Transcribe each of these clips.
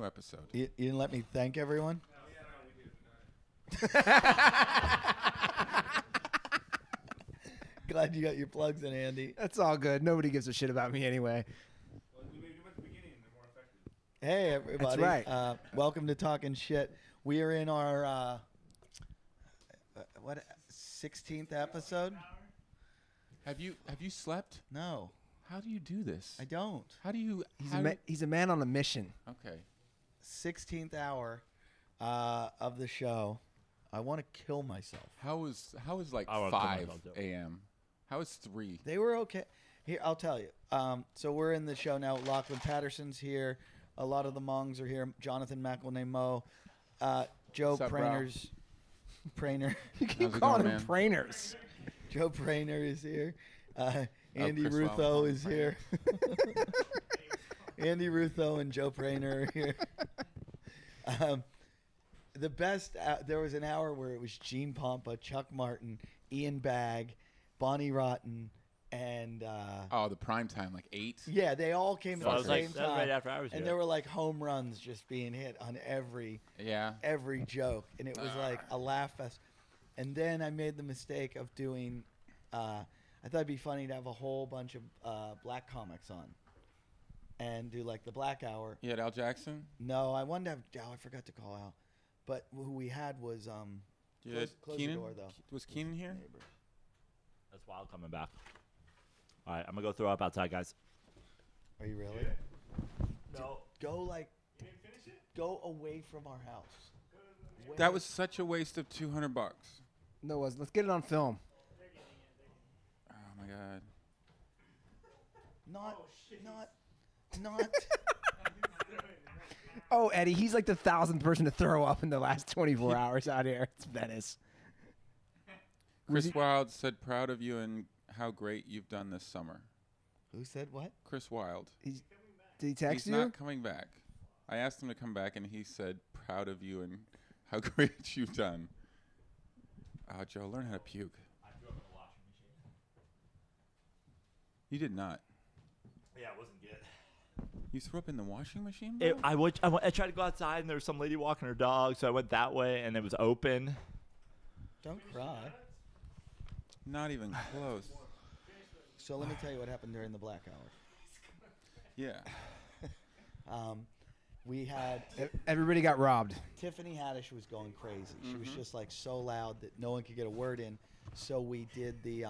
new episode. You didn't let me thank everyone? Glad you got your plugs in, Andy. That's all good. Nobody gives a shit about me anyway. Hey, everybody. That's right. Welcome to Talking Shit. We are in our 16th episode? Have you slept? No, How do you do this? I don't. How do you? He's a man on a mission. Okay. 16th hour of the show. I want to kill myself. How is like I wanna kill 5 myself, too. a.m.? How is 3? They were okay. Here, I'll tell you. So we're in the show now. Lachlan Patterson's here. A lot of the Mongs are here. Jonathan McElnay-Mo. Joe What's up, bro? Prainer. You keep How's it calling going, him Prainers. Joe Prainer is here. Andy Chris Ruther Wildman. is here. Andy Ruther and Joe Prainer are here. The best, there was an hour where it was Gene Pompa, Chuck Martin, Ian Bagg, Bonnie Rotten, and The prime time, like 8. yeah, they all came So at I the was like, same that was time. right after I was And here. there were like home runs just being hit on every Yeah. joke, and it was like a laugh fest. And then I made the mistake of doing. I thought it'd be funny to have a whole bunch of black comics on, and do like the Black Hour. You had Al Jackson. No, I wanted to have. Oh, I forgot to call out. But who we had was You had close the Keenan. door, though. Was Keenan here? Neighbors. That's wild coming back. All right, I'm going to go throw up outside, guys. Are you really? No. Go like. Go away from our house. That was such a waste of $200. No, it wasn't. Let's get it on film. Oh my God. Not. Oh, Eddie, he's like the 1,000th person to throw up in the last 24 hours out here. It's Venice. Chris Wilde said, "Proud of you and how great you've done this summer." Who said what? Chris Wilde. Did he text He's you? not coming back. I asked him to come back, and he said, "Proud of you and how great you've done." Joe, learn how to puke. I threw up in the washing machine. You did not. Yeah, it wasn't good. You threw up in the washing machine, bro? I tried to go outside, and there was some lady walking her dog, so I went that way, and it was open. Don't cry. Not even close. So let me tell you what happened during the Black Hour. Yeah. We had Everybody got robbed. Tiffany Haddish was going crazy. She was just like so loud that no one could get a word in. So we did the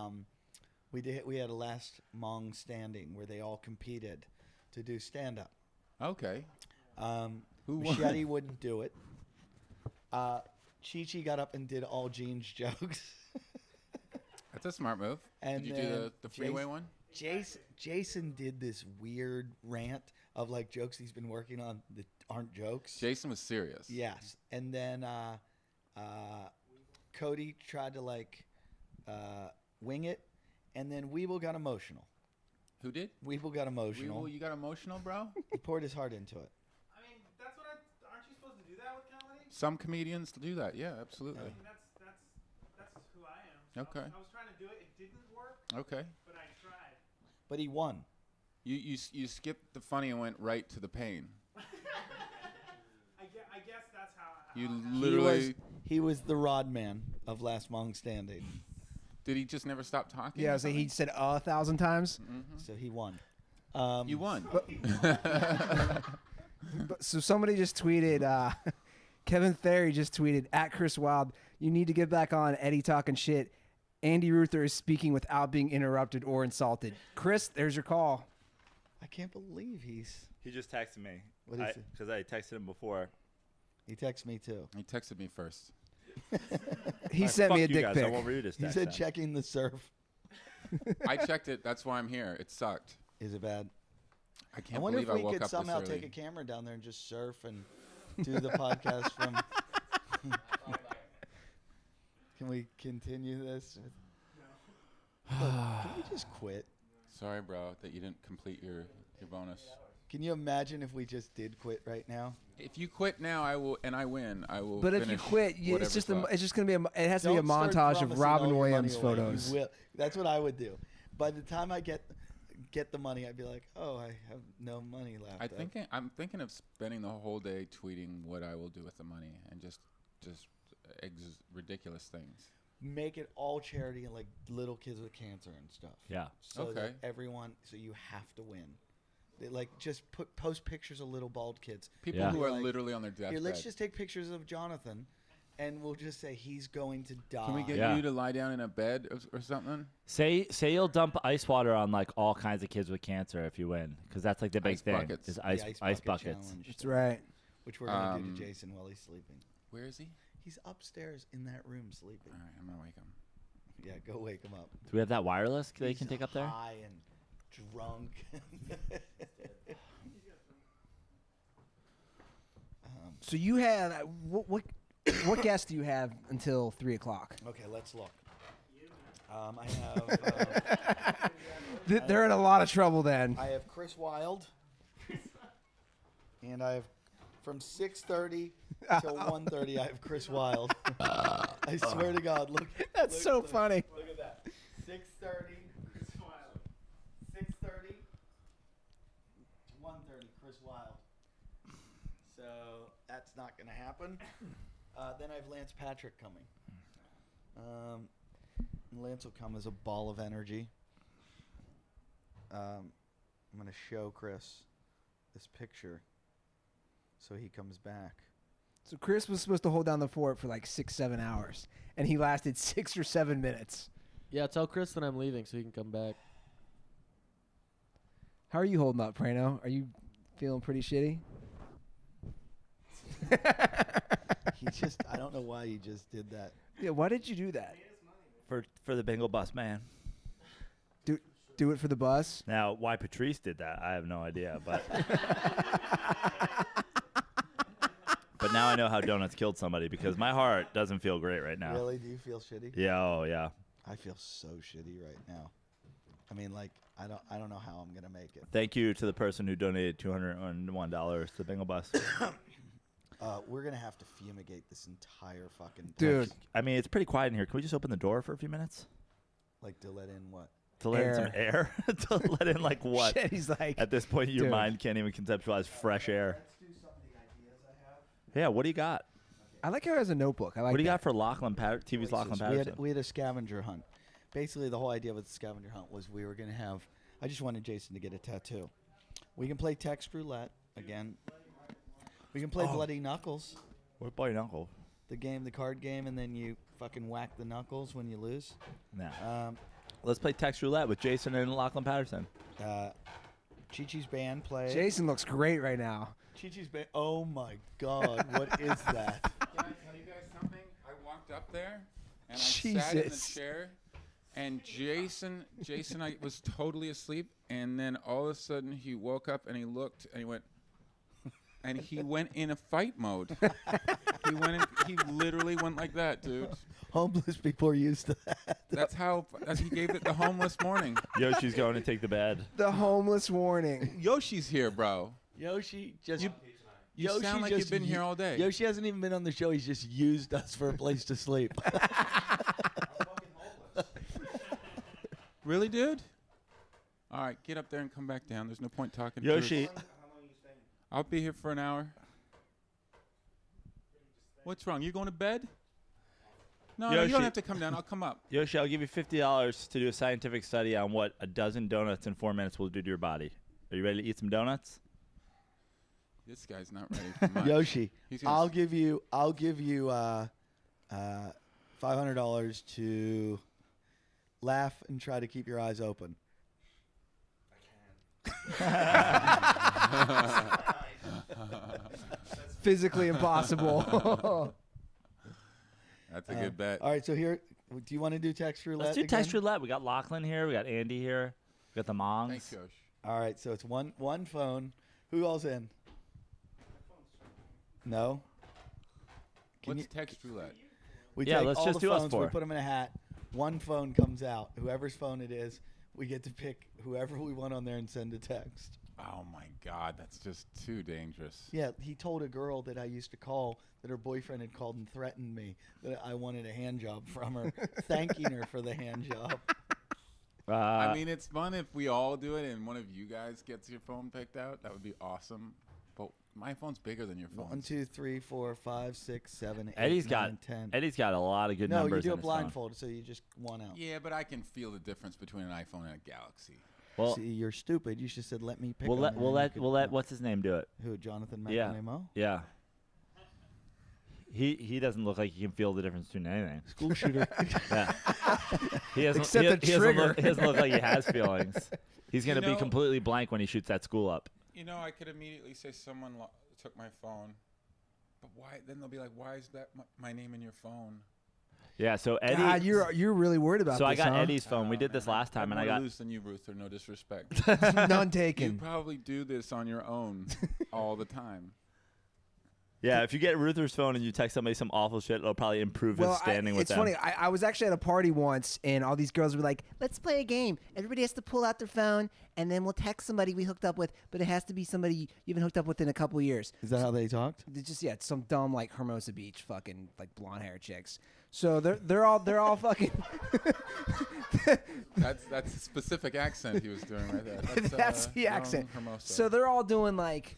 we had a last Mong standing where they all competed to do stand up. Okay. Who won? Machete wouldn't do it. Chi-Chi got up and did all Gene's jokes. That's a smart move. And did you do the freeway one? Jason did this weird rant of like jokes he's been working on that aren't jokes. Jason was serious. Yes. And then Cody tried to like wing it, and then Weeble got emotional. Who did? Weeble got emotional. Weeble, you got emotional, bro? He poured his heart into it. I mean, that's what aren't you supposed to do that with comedy? Some comedians do that. Yeah, absolutely. I mean, that's who I am. So Okay. I was trying to do it. It didn't work, Okay. but I tried. But he won. You skipped the funny and went right to the pain. I guess that's how. You how it happened. literally. He was the rod man of Last Mong Standing. Did he just never stop talking? Yeah, or so he something? said 1,000 times. So he won. You won. So somebody just tweeted, Kevin Therry just tweeted, at Chris Wilde, "You need to get back on Eddie talking shit. Andy Ruther is speaking without being interrupted or insulted." Chris, there's your call. I can't believe He just texted me. What is it? Because I texted him before. he texted me too. He texted me first. He Alright, sent me a fuck you dick guys, pic. I won't read his He text said then. checking the surf. I checked it. That's why I'm here. It sucked. Is it bad? I I can't wonder if believe I we woke could up somehow this take early. a camera down there and just surf and do the podcast from. Can we continue this? Look, can we just quit? Sorry, bro, that you didn't complete your bonus. Can you imagine if we just did quit right now? If you quit now, I will, and I win. I will. But if you finish quit, it's whatever just slot. it's just gonna be it has to be a Don't start montage of promising Robin all your Williams money away. photos. You will. That's what I would do. By the time I get get the money, I'd be like, oh, I have no money left. I'm thinking of spending the whole day tweeting what I will do with the money and just ridiculous things. Make it all charity and like little kids with cancer and stuff. Yeah. So that everyone, so you have to win. Like just post pictures of little bald kids. People who are literally on their deathbed. Here, let's just take pictures of Jonathan, and we'll just say he's going to die. Can we get you to lie down in a bed or something? Say you'll dump ice water on like all kinds of kids with cancer if you win, because that's like the big thing. Buckets. Is ice buckets. Challenge. That's right. Which we're gonna do to Jason while he's sleeping. Where is he? He's upstairs in that room sleeping. All right, I'm gonna wake him. Yeah, go wake him up. Do we have that wireless that you can He's take up there? high and drunk. So you have what guests do you have until 3 o'clock? Okay, let's look. I have. They're in a lot of trouble then. I have Chris Wilde, and I have from 6:30 till 1:30. I have Chris Wilde. I swear to God, look. That's so funny. Look at that. 6:30. Chris Wilde. 6:30. 1:30. Chris Wilde. So that's not going to happen. Then I have Lance Patrick coming. Lance will come as a ball of energy. I'm going to show Chris this picture so he comes back. So Chris was supposed to hold down the fort for like 6-7 hours, and he lasted 6 or 7 minutes. Yeah, tell Chris that I'm leaving so he can come back. How are you holding up, Praino? Are you feeling pretty shitty? I don't know why he just did that. Yeah, why did you do that? For the bingo bus man. Do it for the bus? Now, why Patrice did that, I have no idea. But but now I know how donuts killed somebody because my heart doesn't feel great right now. Really? Do you feel shitty? Yeah. Oh, yeah. I feel so shitty right now. I mean, like, I don't know how I'm gonna make it. Thank you to the person who donated $201 to the bingo bus. We're gonna have to fumigate this entire fucking Dude. place. I mean, it's pretty quiet in here. Can we just open the door for a few minutes? Like to let in what? To let in some air? To let in like what? Shit, he's like, At this point, your dude. mind can't even conceptualize fresh air. Let's do some of the ideas I have. Yeah, what do you got? I like how he has a notebook. I like What do you that. got for Lachlan TV's Lachlan Patterson? We had a scavenger hunt. Basically, the whole idea with the scavenger hunt was we were gonna have. I just wanted Jason to get a tattoo. We can play text roulette again. We can play Bloody Knuckles, What about your uncle? the card game, and then you fucking whack the knuckles when you lose. Nah. Let's play text roulette with Jason and Lachlan Patterson. Chi-Chi's band play. Jason looks great right now. Chi-Chi's band. Oh my God, what is that? Can I tell you guys something? I walked up there and I sat in the Jesus. chair, and Jason, I was totally asleep, and then all of a sudden he woke up and he looked and he went, and he went in a fight mode. He literally went like that, dude. Homeless people are used to that. That's how he gave it the homeless warning. Yoshi's going to take the bed. The homeless warning. Yoshi's here, bro. Yoshi just. You sound like you've been here all day. Yoshi hasn't even been on the show. He's just used us for a place to sleep. Really, dude? All right, get up there and come back down. There's no point talking. Yoshi, I'll be here for an hour. What's wrong? You going to bed? No, you Yoshi. don't have to come down. I'll come up. Yoshi, I'll give you $50 to do a scientific study on what a dozen donuts in 4 minutes will do to your body. Are you ready to eat some donuts? This guy's not ready for much. Yoshi, He's gonna I'll give you $500 to laugh and try to keep your eyes open. Physically impossible. That's a good bet. All right, so here, do you want to do text roulette? Let's do again? text roulette. We got Lachlan here. We got Andy here. We got the Mongs. Thanks, Josh. All right, so it's one phone. Who all's in? No. What's text roulette? We Yeah, take let's all just the do us phones, four. We put them in a hat. One phone comes out. Whoever's phone it is, we get to pick whoever we want on there and send a text. Oh my God, that's just too dangerous. Yeah, he told a girl that I used to call that her boyfriend had called and threatened me that I wanted a hand job from her, thanking her for the hand job. I mean, it's fun if we all do it and one of you guys gets your phone picked out. That would be awesome. But my phone's bigger than your phone. 1, 2, 3, 4, 5, 6, 7, 8, Eddie's 9, 10. Eddie's got a lot of good No, numbers. you do in it his phone. blindfolded, so you just one out. Yeah, but I can feel the difference between an iPhone and a Galaxy. Well, See, you're stupid. You should have said, "Let me pick." we'll them," let and we'll then you let could- we'll let what's his name do it. Who? Jonathan Yeah. McNamara? Yeah. He doesn't look like he can feel the difference between anything. School shooter. Yeah. He doesn't. Except the he doesn't trigger. look, he doesn't look like he has feelings. He's gonna You be know- completely blank when he shoots that school up. You know, I could immediately say someone took my phone. But why? Then they'll be like, why is that my name in your phone? Yeah. So Eddie. God, you're really worried about so this, I got huh? Eddie's phone. We did this last time, I'm and I more got. loose than you, Ruther. No disrespect. None You taken. probably do this on your own all the time. Yeah, if you get Ruther's phone and you text somebody some awful shit, it'll probably improve his standing with it's them. funny. I was actually at a party once, and all these girls were like, "Let's play a game. Everybody has to pull out their phone, and then we'll text somebody we hooked up with, but it has to be somebody you haven't hooked up with in a couple years." Is that how they talked? It's just it's some dumb like Hermosa Beach fucking like blonde hair chicks. So they're all fucking. That's a specific accent he was doing right there. That's the young accent. Hermosa. So they're all doing like,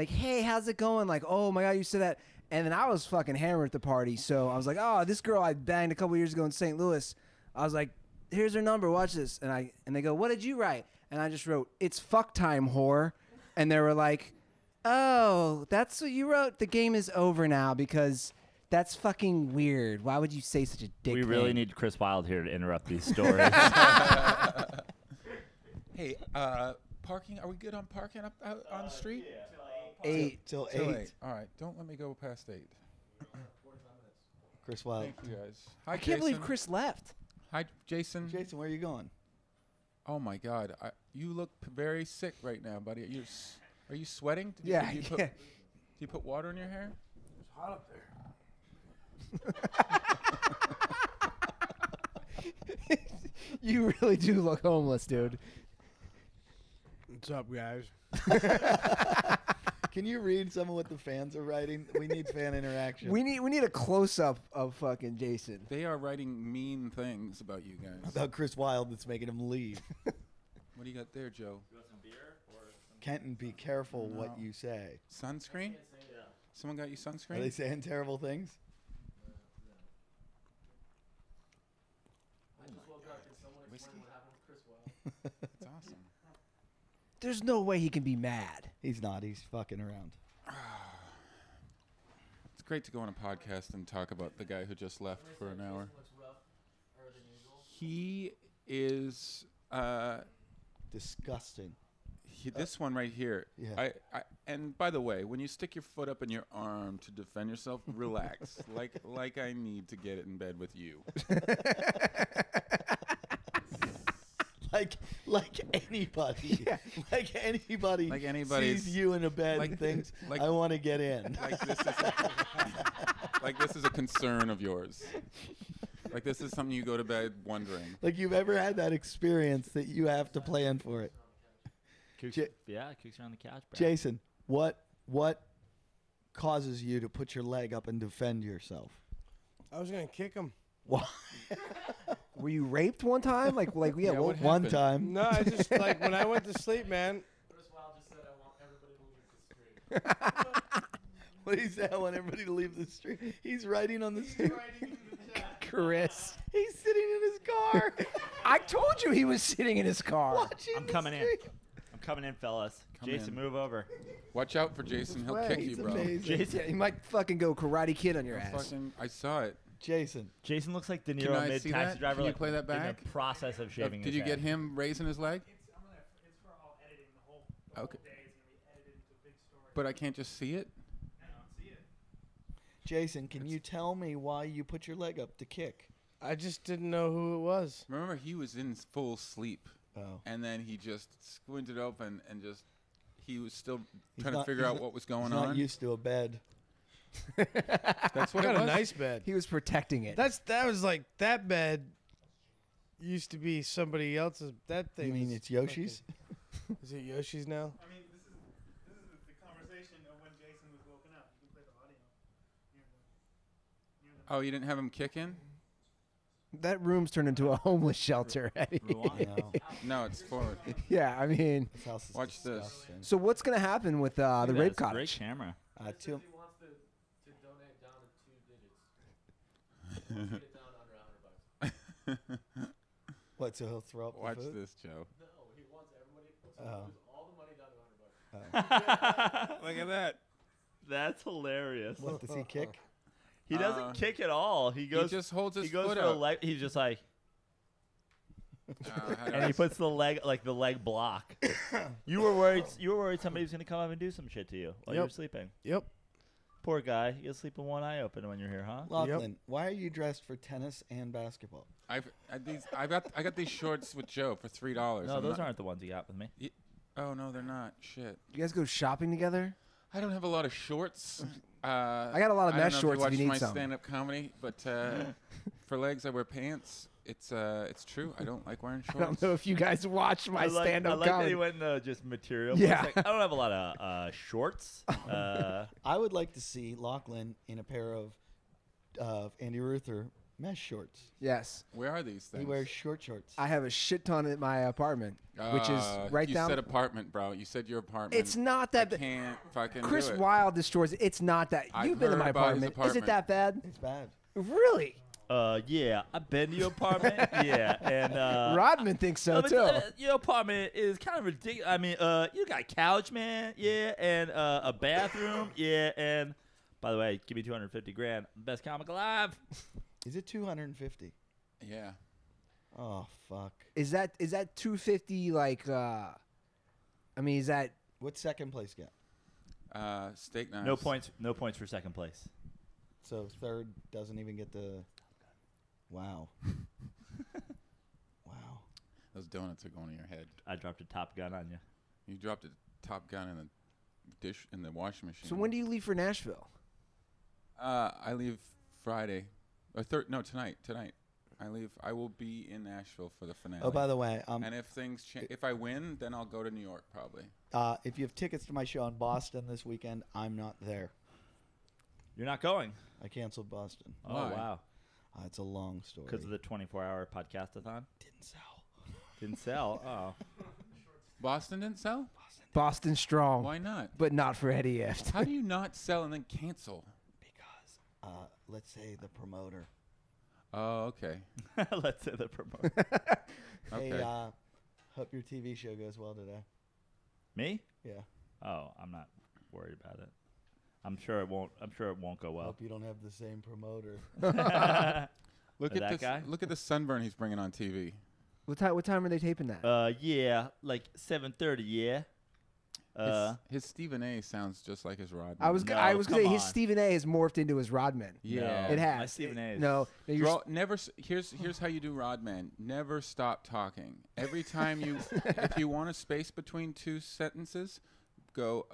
hey, how's it going? Like, oh my god, you said that. And then I was fucking hammered at the party, so I was like, oh, this girl I banged a couple years ago in St. Louis. I was like, here's her number, watch this. And they go, what did you write? And I just wrote, it's fuck time, whore. And they were like, oh, that's what you wrote? The game is over now because that's fucking weird. Why would you say such a dick We thing? really need Chris Wilde here to interrupt these stories. Hey, parking. Are we good on parking up out on the street? 8. Till Till 8. All right. Don't let me go past 8. Chris Wilde. Thank you guys. Hi, I can't believe Jason. Chris left. Hi, Jason. Jason, where are you going? Oh my God, you look very sick right now, buddy. Are you sweating? Did Yeah, you yeah. Do you put water in your hair? It's hot up there. You really do look homeless, dude. What's up, guys? Can you read some of what the fans are writing? We need fan interaction. We need a close up of fucking Jason. They are writing mean things about you guys. About Chris Wilde that's making him leave. What do you got there, Joe? Kenton, be careful what No. you say. Sunscreen? Someone got you sunscreen? Are they saying terrible things? Whiskey? That's awesome. There's no way he can be mad. He's not. He's fucking around. It's great to go on a podcast and talk about the guy who just left for an hour. He is Disgusting. this one right here. Yeah. And by the way, when you stick your foot up in your arm to defend yourself, relax. like I need to get in bed with you. Like anybody. Like anybody. Like anybody's- sees you in a bed like- and thinks, like- I want to get in. Like this is a concern of yours. Like this is something you go to bed wondering. Like you've ever had that experience that you have to plan for it. Kooks, Ja- Kooks are on the couch, bro. Jason, what causes you to put your leg up and defend yourself? I was gonna kick him. Why? Were you raped one time? Like yeah. Yeah, well, what One happened? time. No, I just like when I went to sleep, man. What he said, I want everybody to leave the street. He's writing on the street. Chris. He's sitting in his car. I told you he was sitting in his car. watching I'm the coming in. street. I'm coming in, fellas. Come Jason, in. move over. Watch out for Jason. He'll Way, kick you, it's bro. amazing. Jason, Yeah, he might fucking go Karate Kid on your He'll ass. I saw it. Jason. Jason looks like De Can Niro I mid see taxi that? driver. Can you like, play that in back? the process of shaving Did his you get head. him raising his leg? It's for all editing. The whole Okay. day is gonna be edited into a big story. But I can't just see it. I don't see it. Jason, can you tell me why you put your leg up to kick? I just didn't know who it was. Remember, he was in full sleep, Oh. and then he just squinted open and just. He was still He's trying not- to figure he's out not- what was going He's on. not used to a bed. That's what I it got a was. nice bed. He was protecting it. That was like that bed used to be somebody else's. That thing. You mean is it's Yoshi's? fucking- Is it Yoshi's now? I mean, this is the conversation of when Jason was woken up. You can play the audio. Near the Oh, you didn't have him kick in? That room's turned into a homeless shelter, Eddie. No, No, it's forward. Yeah, I mean, this house is Watch this. disgusting. so what's gonna happen with the Look at that, rape it's a great cottage? camera. Two, He wants to donate down to 2 digits. He wants to get it down under $100. what? So he'll throw up Watch the food? this, Joe. No, he wants everybody to Oh. lose all the money down to $100. Look at that. That's hilarious. What does he kick? He doesn't kick at all. He He goes. just holds his He goes foot for a out. leg. He's just like, How do and I he puts the leg block. You were worried. You were worried somebody was gonna come up and do some shit to you while you were Yep. sleeping. Yep. Poor guy. You gotta sleep with one eye open when you're here, huh? Lachlan, why are you dressed for tennis and basketball? I got these shorts with Joe for $3. No, I'm those not- aren't the ones you got with me. Oh no, they're not. Shit. You guys go shopping together? I don't have a lot of shorts. I got a lot of I don't mesh know shorts if If you you need watch my some. stand-up comedy, but for legs I wear pants. It's true. I don't like wearing I shorts. don't know if you guys watch my I like stand-up that comedy. he went into just material. Yeah. Like, I don't have a lot of shorts. I would like to see Lachlan in a pair of Andy Ruther mesh shorts. Yes, Where are these things? He wears short shorts. I have a shit ton at my apartment, which is right you down. said apartment, bro. You said your apartment. It's not that I bad. can't fucking Chris do it. Wilde destroys it. It's not that. I've You've been to heard my about his apartment. Is it apartment. that bad? It's bad. Really? Yeah. I've been to your apartment. Yeah, and Rodman thinks so too. Your apartment is kind of ridiculous. I mean, you got a couch, man. Yeah, and a bathroom. Yeah, and by the way, give me $250,000. Best comic alive. Is it 250? Yeah. Oh fuck. Is that 250 like? I mean, is that What's second place get? Steak knives. No points. No points for second place. So third doesn't even get the. Wow. Wow. Those donuts are going to your head. I dropped a Top Gun on you. You dropped a Top Gun in the dish in the washing machine. so? When do you leave for Nashville? I leave Friday, or tonight. Tonight, I leave. I will be in Nashville for the finale. Oh, by the way, and if things change, if I win, then I'll go to New York probably. if you have tickets to my show in Boston this weekend, I'm not there. You're not going. I canceled Boston. Oh Why? wow. It's a long story. Because of the 24-hour podcastathon. Didn't sell. Didn't sell. Oh. Boston didn't sell. Boston strong, Why not? but not for Eddie Eft. How do you not sell and then cancel? Because let's say the promoter. Oh, okay. Let's say the promoter. Okay. Hey, hope your TV show goes well today. Me? Yeah. Oh, I'm not worried about it. I'm sure it won't. I'm sure it won't go well. Hope you don't have the same promoter. Look That at this. guy? Look at the sunburn he's bringing on TV. What time are they taping that? Yeah, like 7:30. Yeah. His Stephen A. sounds just like his Rodman. I was No, gonna say come his on. Stephen A. has morphed into his Rodman. Yeah. It has. My Stephen A. is- No, you're Draw, never. Here's how you do Rodman. Never stop talking. Every time you, if you want a space between two sentences, go.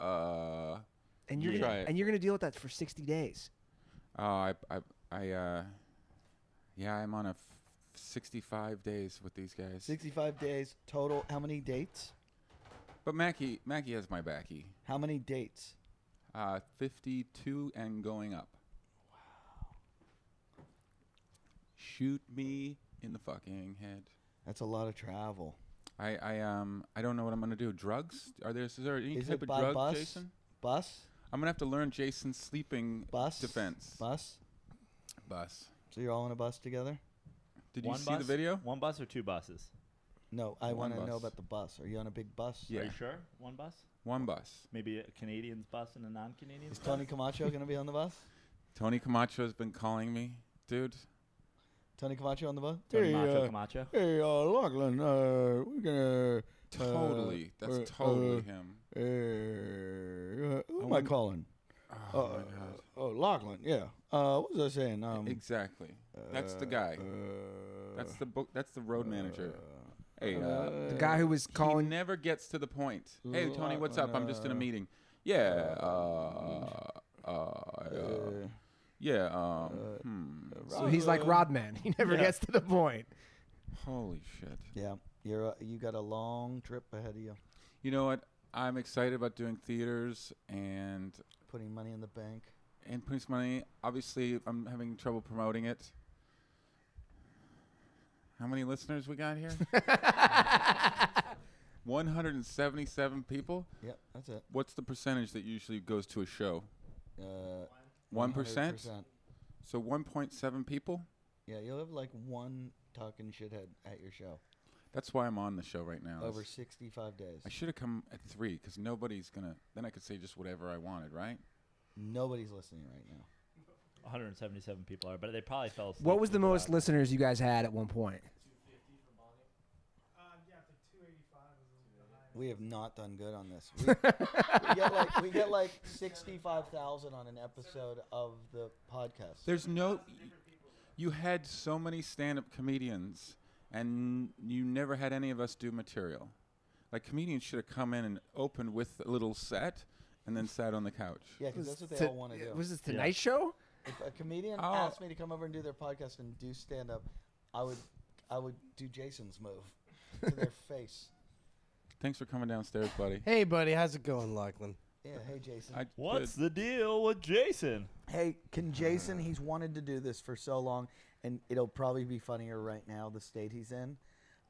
and you're Try it. gonna deal with that for 60 days. Oh, yeah, I'm on 65 days with these guys. 65 days total. How many dates? But Mackie has my backy. How many dates? 52 and going up. Wow. Shoot me in the fucking head. That's a lot of travel. I don't know what I'm gonna do. Drugs? Is there any Is type it of by drug, bus? Jason? Bus? I'm gonna have to learn Jason's sleeping Bus? defense. Bus? Bus. So you're all in a bus together? Did you One see bus? the video? One bus or two buses? No, I One want to know bus. about the bus. Are you on a big bus? Yeah. Are you sure? One bus? One bus. Maybe a Canadian's bus and a non-Canadian's Is bus? Tony Camacho going to be on the bus? Tony Camacho has been calling me, dude. Tony Camacho on the bus? Tony Camacho? Hey, Lachlan, we're going to... Totally. That's totally him. who am I calling? Oh my god. Oh, Lachlan, yeah. What was I saying? Exactly. That's the guy. That's the book. That's the road manager. Hey, The guy who was he calling. never gets to the point. Hey, Tony, what's up? I'm just in a meeting. Yeah. Yeah. So he's like Rodman. He never gets to the point. Holy shit. Yeah, you got a long trip ahead of you. You know what? I'm excited about doing theaters and Putting money in the bank. putting some money. Obviously, I'm having trouble promoting it. How many listeners we got here? 177 people. Yep, that's it. What's the percentage that usually goes to a show? 1%. 100%. So 1.7 people. Yeah, you'll have like one talking shithead at your show That's why I'm on the show right now. over 65 days. I should have come at 3 because nobody's gonna. Then I could say just whatever I wanted, right? Nobody's listening right now. 177 people are, but they probably fell asleep. What was the with most that. listeners you guys had at one point? 250 from Bonnie. Yeah, it's like 285 is a little bit high. We have not done good on this. We get like 65,000 on an episode of the podcast. There's no. You had so many stand-up comedians, and you never had any of us do material. Like comedians should have come in and opened with a little set, and then sat on the couch. Yeah, because that's what they all want to do. Was this Tonight Show? If a comedian Oh. asked me to come over and do their podcast and do stand-up, I would do Jason's move to their face. Thanks for coming downstairs, buddy. Hey, buddy, how's it going, Lachlan? Yeah, hey Jason. What's the deal with Jason? Hey, can Jason? He's wanted to do this for so long, and it'll probably be funnier right now, the state he's in.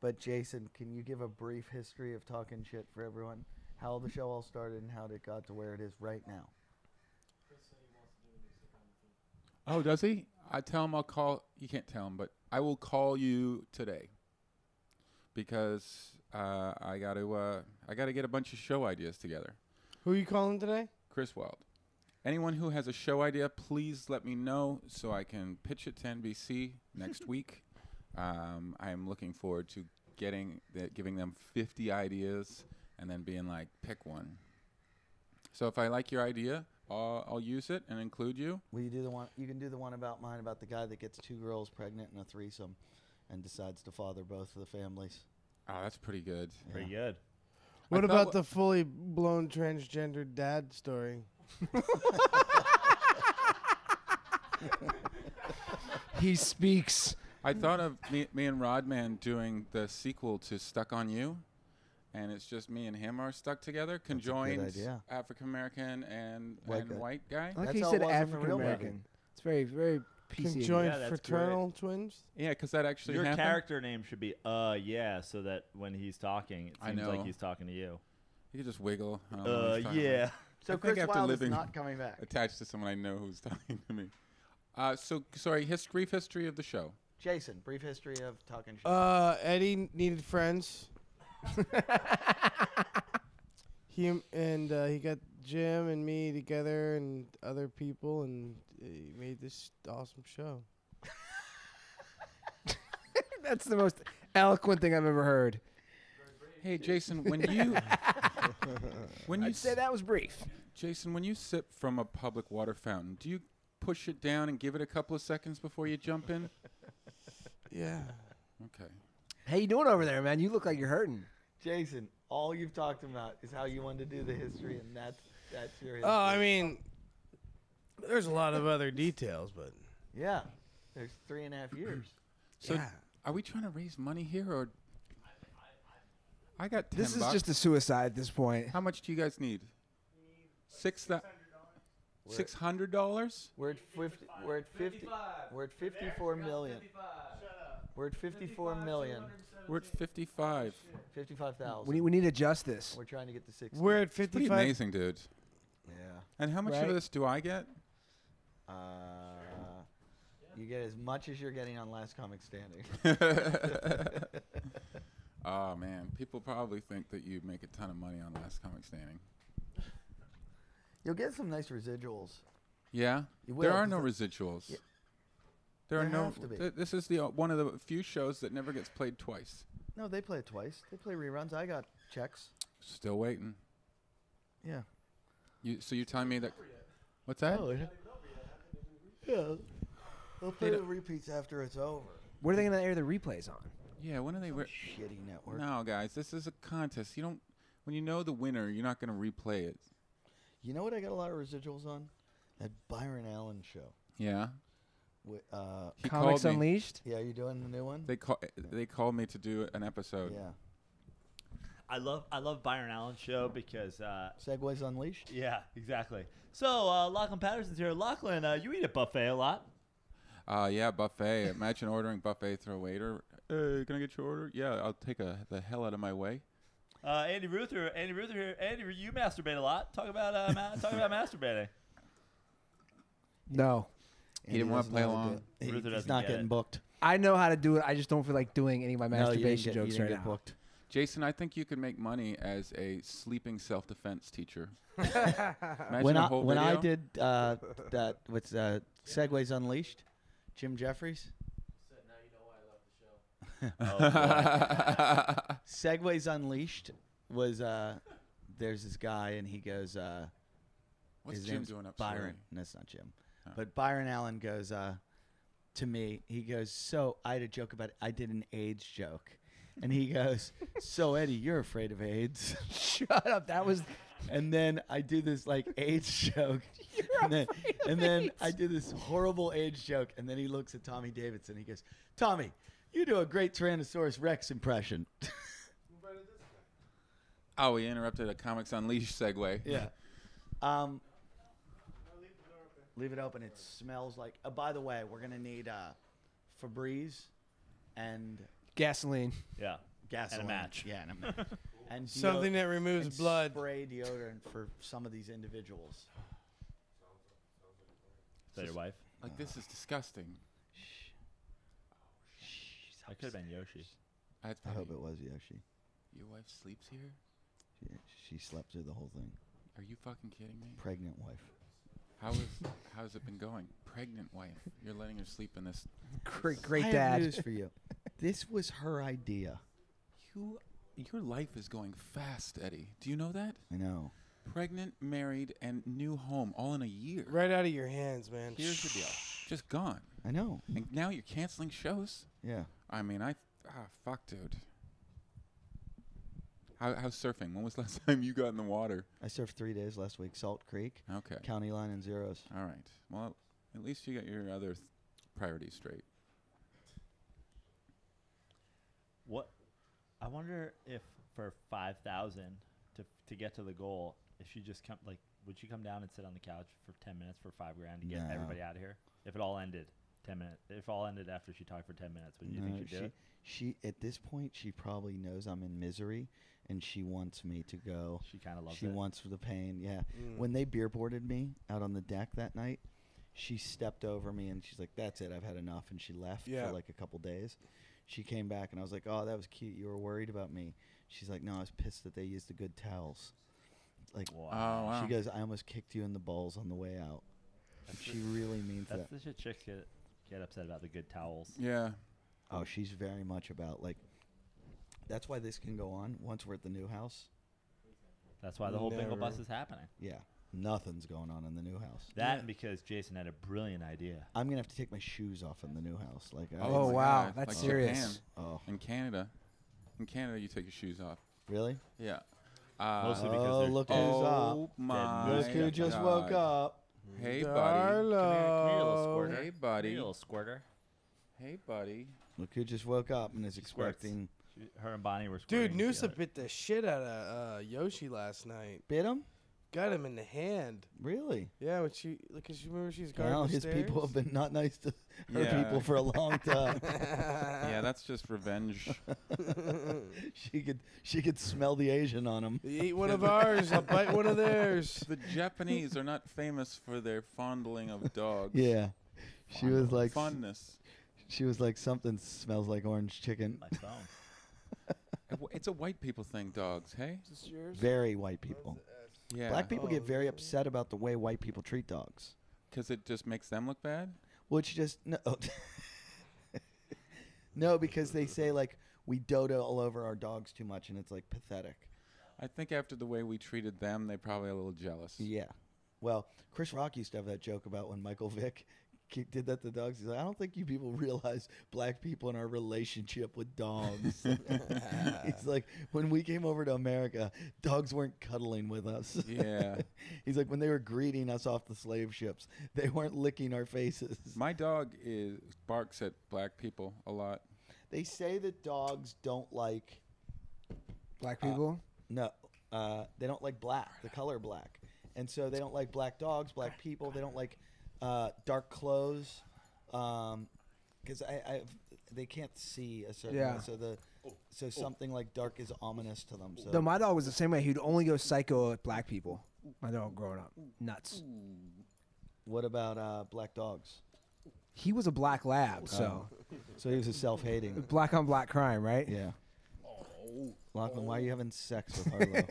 But Jason, can you give a brief history of talking shit for everyone? How the show all started and how it got to where it is right now. Chris said he wants to do a new sitcom with you. Oh, does he? I tell him I'll call. You can't tell him, but I will call you today because I got to get a bunch of show ideas together. Who are you calling today? Chris Wild. Anyone who has a show idea, please let me know so I can pitch it to NBC next week. I am looking forward to giving them 50 ideas and then being like, pick one. So if I like your idea, I'll use it and include you. Will you do the one? You can do the one about mine about the guy that gets 2 girls pregnant in a threesome, and decides to father both of the families. Oh, that's pretty good. Pretty good. What thought about the fully blown transgendered dad story? He speaks. I thought of me and Rodman doing the sequel to Stuck on You, and it's just me and him are stuck together, conjoined idea. African American and White guy. white guy. I like That's he how it said was in the African real movie. American. It's very, very PC. Conjoined Yeah, that's fraternal twins? Yeah, because that actually Your happened. character name should be yeah, so that when he's talking, it I seems like know. he's talking to you. You can just wiggle. I don't know what he's talking Yeah. about. So I think Chris after Wilde is living not coming back. attached to someone I know who's talking to me. So sorry, brief history of the show. Jason, brief history of talking shit. Eddie needed friends. He got Jim and me together and other people, and he made this awesome show. That's the most eloquent thing I've ever heard. Hey, Jason, when you I'd say that was brief. Jason, when you sip from a public water fountain, do you push it down and give it a couple of seconds before you jump in? Yeah. Okay. How you doing over there, man? You look like you're hurting. Jason, all you've talked about is how you wanted to do the history, and that's your history. Oh, I mean, there's a lot of other details, but Yeah. There's 3.5 years. So yeah. are we trying to raise money here, or I got 10 This is bucks. just a suicide at this point. How much do you guys need? $600? We're at 50. We're at 50. We're at 54 million. We're at 54 million. We're at 55. 55,000. We need to adjust this. We're trying to get to 60. We're at Pretty 55. amazing, dude. Yeah. And how much Right. of this do I get? You get as much as you're getting on Last Comic Standing. Oh man, people probably think that you make a ton of money on Last Comic Standing. You'll get some nice residuals. Yeah, You there will, are 'cause no the- residuals. Yeah. There are There no. have to be. This is the one of the few shows that never gets played twice. No, they play it twice. They play reruns. I got checks. Still waiting. Yeah. So you're telling me that? What's that? Yeah. They'll play They the repeats after it's over. What are they going to air the replays on? Yeah, when are they? Shitty network. No, guys, this is a contest. You don't. When you know the winner, you're not going to replay it. You know what I got a lot of residuals on? That Byron Allen show. Yeah. Wi- He Comics called me. Unleashed? yeah, you doing the new one? They called me to do an episode. Yeah. I love Byron Allen's show because Segways Unleashed? yeah, exactly. So Lachlan Patterson's here. Lachlan, you eat at buffet a lot. Yeah, buffet. Imagine ordering buffet through a waiter. Hey, can I get your order? Yeah, I'll take the hell out of my way. Andy Ruther here. Andy, you masturbate a lot. Talk about masturbating. No. He didn't want to play along. Ruther He's doesn't not get getting it. booked. I know how to do it. I just don't feel like doing any of my No, you didn't masturbation get- you jokes didn't right get now. booked. Jason, I think you could make money as a sleeping self-defense teacher. Imagine When a I whole when I video. did that what's Segways Unleashed, Jim Jeffries. Said, now you know why I left the show. Segways Unleashed was there's this guy and he goes What's his Jim name's doing up? Byron. That's not Jim. Oh. But Byron Allen goes to me. He goes, so I had a joke about it. I did an AIDS joke. And he goes, so Eddie, you're afraid of AIDS. Shut up. That was. And then I do this like AIDS joke. and then I do this horrible AIDS joke. And then he looks at Tommy Davidson. He goes, Tommy, you do a great Tyrannosaurus Rex impression. Oh, we interrupted a Comics Unleashed segue. Yeah. Leave it open. It smells like. By the way, we're gonna need Febreze and Gasoline. Yeah. gasoline. And a match. Yeah, and a match. And Something that removes and blood. Spray deodorant for some of these individuals. Is that your wife? Like, this is disgusting. That could have been Yoshi. That's I hope probably- it was Yoshi. Your wife sleeps here? Yeah, she slept through the whole thing. Are you fucking kidding me? Pregnant wife. How's it been going? Pregnant wife. You're letting her sleep in this. Great I dad. have news for you. This was her idea. Your life is going fast, Eddie. Do you know that? I know. Pregnant, married, and new home all in a year. Right out of your hands, man. Here's the deal. Just gone. I know. And now you're canceling shows? Yeah. I mean, fuck, dude. How's surfing? When was the last time you got in the water? I surfed 3 days last week. Salt Creek, Okay. County Line, and Zeros. All right. Well, at least you got your other priorities straight. What? I wonder if for 5,000 to get to the goal, if she just would she come down and sit on the couch for 10 minutes for $5,000 to get No. everybody out of here? If it all ended 10 minutes, if all ended after she talked for 10 minutes, would you think she'd do it? She at this point she probably knows I'm in misery and she wants me to go. She kind of loves She it. wants the pain. Yeah. Mm. When they beer boarded me out on the deck that night, she stepped over me and she's like, "That's it. I've had enough." And she left Yeah. for like a couple days. She came back and I was like, "Oh, that was cute. You were worried about me." She's like, "No, I was pissed that they used the good towels." Like, Wow. Oh, wow. she goes, "I almost kicked you in the balls on the way out." And she really means That's that. the shit chicks get upset about, the good towels. Yeah. Oh, she's very much about like. That's why this can go on once we're at the new house. That's why the whole bingo bus Never. is happening. Yeah, nothing's going on in the new house. That and because Jason had a brilliant idea. I'm gonna have to take my shoes off in the new house. Like, Oh, my wow. God. That's Like serious. Japan. oh, In Canada, you take your shoes off. really? Yeah. Mostly because Oh, they're look who's Oh up! my Look who just God. woke up! Hey, buddy. Darlo. Come here, you little squirter. Hey, Hey, buddy. little squirter. Hey, buddy. Look who just woke up and is squirts. expecting. Her and Bonnie were Dude, squirting Noosa together. bit the shit out of Yoshi last night. Bit him? Got him in the hand. Really? Yeah, when she because you remember she's guarding Well, the his stairs? people have been not nice to her Yeah. people for a long time. Yeah, that's just revenge. she could smell the Asian on him. You eat one of ours, I'll bite one of theirs. The Japanese are not famous for their fondling of dogs. Yeah, she was like Fondness. she was like something smells like orange chicken. My phone. It's a white people thing, dogs, hey? Is this yours? Very white people. Yeah. Black people Oh, get very yeah. upset about the way white people treat dogs. Because it just makes them look bad? Which just no, no, because they say like we dodo all over our dogs too much, and it's like pathetic. I think after the way we treated them, they probably a little jealous. Yeah. Well, Chris Rock used to have that joke about when Michael Vick did that to dogs. He's like, I don't think you people realize black people and our relationship with dogs. He's like, when we came over to America, dogs weren't cuddling with us. Yeah. He's like, when they were greeting us off the slave ships, they weren't licking our faces. My dog barks at black people a lot. They say that dogs don't like Black people. no, they don't like black, the color black, and so they don't like black dogs, black people. They don't like dark clothes. because they can't see a certain Yeah. way, so something like dark is ominous to them. So No, my dog was the same way. He'd only go psycho at black people. My dog growing up, nuts. what about black dogs? He was a black lab, so So he was a self-hating. black on black crime, right? Yeah. Lachlan, why are you having sex with Harlow?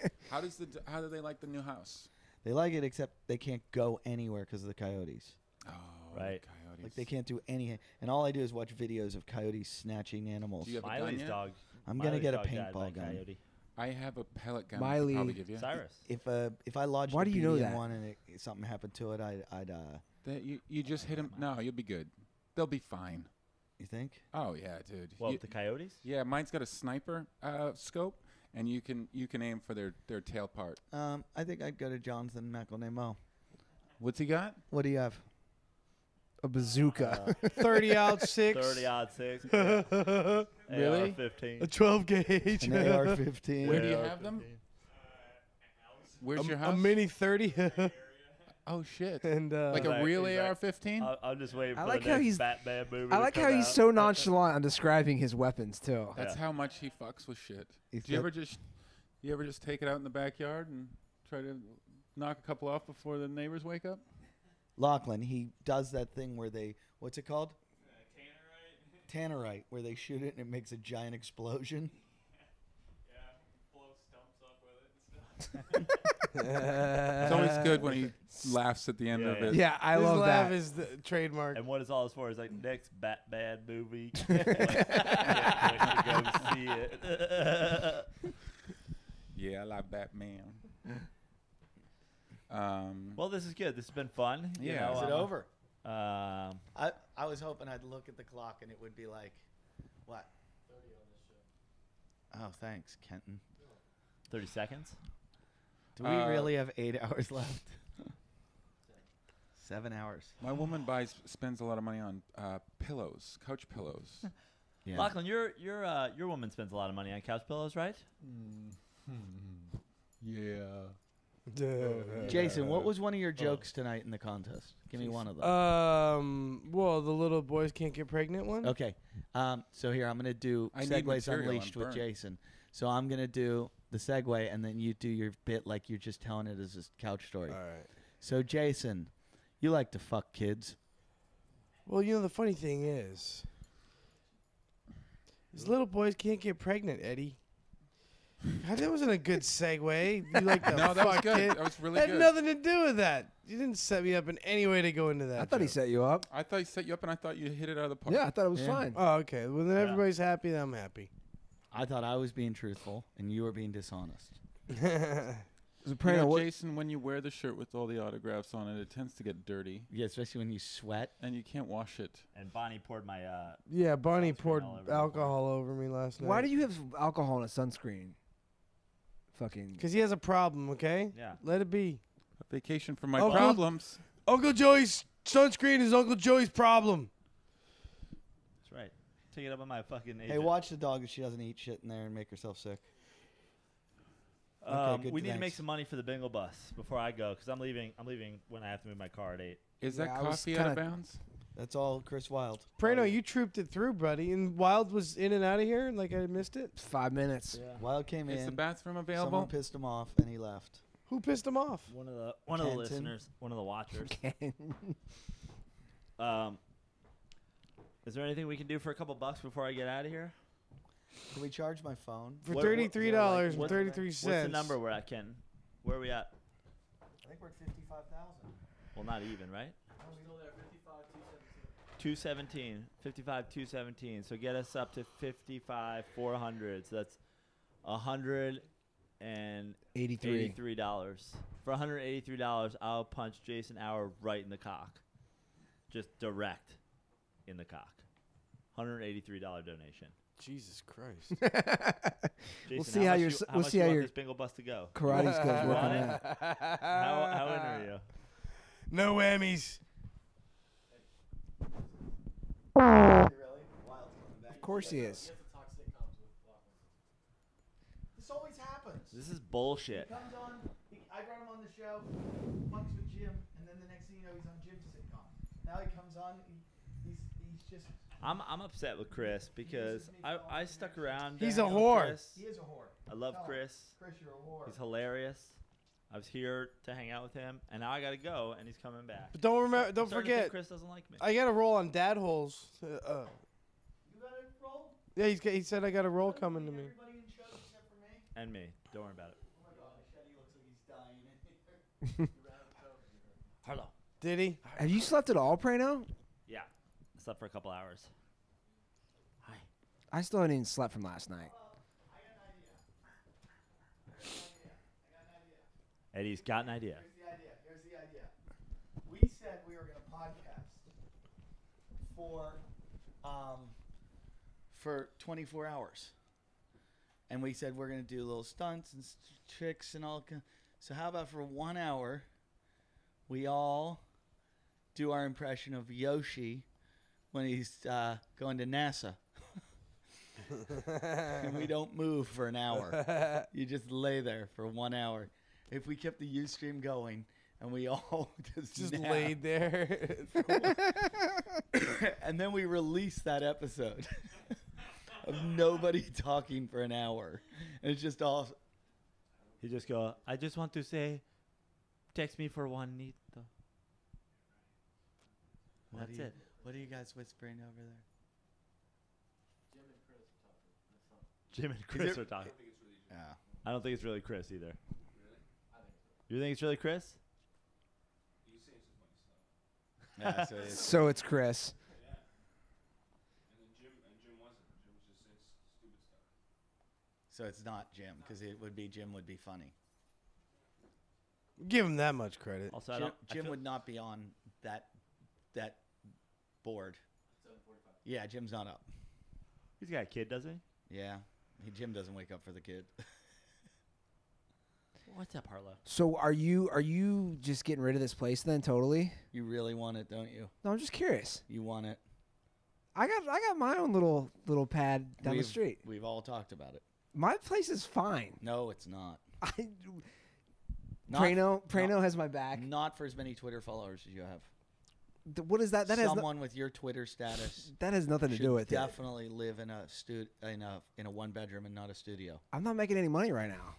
How do they like the new house? They like it, except they can't go anywhere because of the coyotes. Oh, Right. Coyotes. Like they can't do anything. And all I do is watch videos of coyotes snatching animals. Do you have a gun Miley's yet? dog. I'm gonna Miley's get a dog died by paintball gun. coyote. I have a pellet gun. Miley- I could probably give you. Cyrus. If I lodged Why a do you know BD in that? one and something happened to it, I'd That you just hit him. No, you'll be good. They'll be fine. you think? Oh yeah, dude. Well, You- the coyotes. yeah, mine's got a sniper scope, and you can aim for their tail part. I think I'd go to Jonathan McElnamo. What's he got? What do you have? A bazooka. 30 out 6. 30-06. Really? AR-15. A 12 gauge. An AR-15. Where do you have them? Where's your house? A mini 30. Oh shit! And Like a Exactly, real exactly. AR-15? I'm just waiting I for like the how next he's- Batman movie. I to like come how he's out. so nonchalant on describing his weapons too. That's Yeah. how much he fucks with shit. He's Do you got- ever just take it out in the backyard and try to knock a couple off before the neighbors wake up? Lachlan, he does that thing where what's it called? Tannerite, where they shoot it and it makes a giant explosion. Blow stumps up with it and stuff. It's always good when he laughs at the end Yeah, of yeah. it. Yeah, I his love laugh that. is the trademark. And what it's all as far as like next Batman movie. Can't wait to go see it. Yeah, I like Batman. Well, this is good. This has been fun. you Yeah. know, Is it over? Um, I was hoping I'd look at the clock and it would be like, what? 30 on this show. Oh, thanks, Kenton. 30 seconds. Do we really have 8 hours left? 7 hours. My woman spends a lot of money on pillows, couch pillows. Yeah. Lachlan, your woman spends a lot of money on couch pillows, right? Yeah. Jason, what was one of your jokes tonight in the contest? Give me one of them. Well, the little boys can't get pregnant one. Okay. So here, I'm going to do I need Segways material, Unleashed I'm with burnt. Jason. So I'm going to do the segue, and then you do your bit like you're just telling it as a couch story. All right. So, Jason, you like to fuck kids. Well, you know, the funny thing is little boys can't get pregnant, Eddie. God, that wasn't a good segue. You like to No, that was fuck good. kid. That was really Had good. nothing to do with that. You didn't set me up in any way to go into that. I thought he joke. set you up. I thought he set you up, and I thought you hit it out of the park. Yeah, I thought it was Yeah. fine. Oh, okay. Well, then Yeah. everybody's happy. Then I'm happy. I thought I was being truthful, and you were being dishonest. You Praino, know, what- Jason, when you wear the shirt with all the autographs on it, it tends to get dirty, Yeah, especially when you sweat. and you can't wash it. And Bonnie poured my Yeah, Bonnie Sunscreen poured all over the alcohol over me last night. Why do you have alcohol in a sunscreen? Fucking. Because he has a problem, okay? yeah. Let it be. A vacation from my Oh, good. problems. Uncle Joey's sunscreen is Uncle Joey's problem. That's right. Take it up on my fucking agent. Hey, watch the dog if she doesn't eat shit in there and make herself sick. Okay, good, we need to make thanks. some money for the bingo bus before I go because I'm leaving when I have to move my car at 8. Is Yeah, that I was coffee out of kinda- bounds? That's all Chris Wilde. Praino, you trooped it through, buddy. And Wild was in and out of here like I missed it. 5 minutes. Wild came Is the in. bathroom Someone available? pissed him off, and he left. Who pissed him off? One of the Kenton. listeners, one of the watchers. Okay. Is there anything we can do for a couple bucks before I get out of here? Can we charge my phone? For What- $33 and what- 33 What's cents. the number we're at, Ken? Where are we at? I think we're at 55,000. Well, not even, right? Still there, 55, 217. 217, 55, 217. So get us up to 55, 400. So that's $183. 83. For $183, I'll punch Jason Hour right in the cock. Just direct in the cock. $183 donation. Jesus Christ. Jason, see how much your you- s- how we'll much see you how want your- this bingo bus to go. Karate skills work Want on it? that. How in are you? No whammies. Of course he is. He has to talk sitcoms with Lachlan. This always happens. This is bullshit. He comes on. I brought him on the show. Fucks with Jim, and then the next thing you know, he's on Jim's sitcom. Now he comes on. He I'm upset with Chris because I stuck around. He's to a hang out with whore. Chris. He is a whore. I love Chris. Chris, you're a whore. He's hilarious. I was here to hang out with him, and now I gotta go, and he's coming back. But don't I'm starting to think forget, Chris doesn't like me. I got a roll on dad holes. You got a roll? Yeah, he said I got a roll coming to me. Everybody in shows except for me? And me. Don't worry about it. Oh my God, Machete looks like he's dying. Hello. Did he? Have you slept at all, Praino? Yeah. I slept for a couple hours. Hi. I still haven't even slept from last night. Eddie's got an idea. Here's the idea. We said we were going to podcast for 24 hours. And we said we're going to do little stunts and tricks and all. So how about for 1 hour, we all do our impression of Yoshi when he's going to NASA. And we don't move for an hour. You just lay there for 1 hour. If we kept the Ustream going and we all just nap. laid there. And then we release that episode of nobody talking for an hour. And it's just all. He just go, I just want to say, text me for Juanito. That's it. What are you guys whispering over there? Jim and Chris are talking. Yeah. I don't think it's really Chris either. You think it's really Chris? Yeah, so it's, So it's Chris. so it's not Jim, because it would be Jim would be funny. Give him that much credit. Also, I Jim, don't. I Jim feel- would not be on that board. Yeah, Jim's not up. He's got a kid, doesn't he? Yeah, Jim doesn't wake up for the kid. What's up, Harlow? So are you just getting rid of this place then? Totally. You really want it, don't you? No, I'm just curious. You want it. I got my own little pad down the street. We've all talked about it. My place is fine. No, it's not. Praino has my back. Not for as many Twitter followers as you have. What is that? That has Someone with your Twitter status that has nothing to should do with it. definitely live in a one bedroom and not a studio. I'm not making any money right now.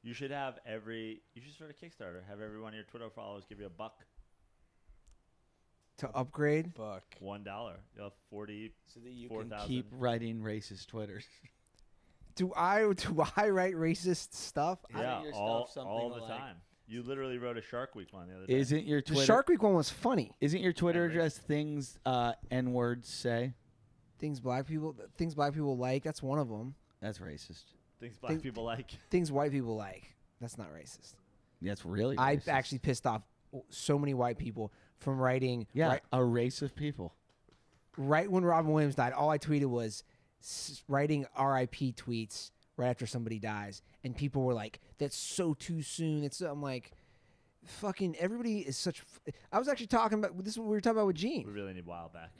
You should have you should start a Kickstarter. Have every one of your Twitter followers give you $1 To upgrade. Fuck. $1. You'll have 40. So that you 4,000. can keep writing racist Twitters. Do I write racist stuff? Isn't Yeah, your all stuff something the like- time. You literally wrote a Shark Week one the other day. Isn't your The Twitter Shark Week one was funny. Isn't your Twitter And address things N-words say? Things black people like. That's one of them. That's racist. Things black Think- people like. Things white people like. That's not racist. That's really I racist. actually pissed off so many white people from writing. Yeah, a race of people. Right when Robin Williams died, all I tweeted was writing R.I.P. tweets right after somebody dies, and people were like, "That's so too soon." I'm like, fucking everybody is such. I was actually talking about this is what we were talking about with We Gene. really need Wild back.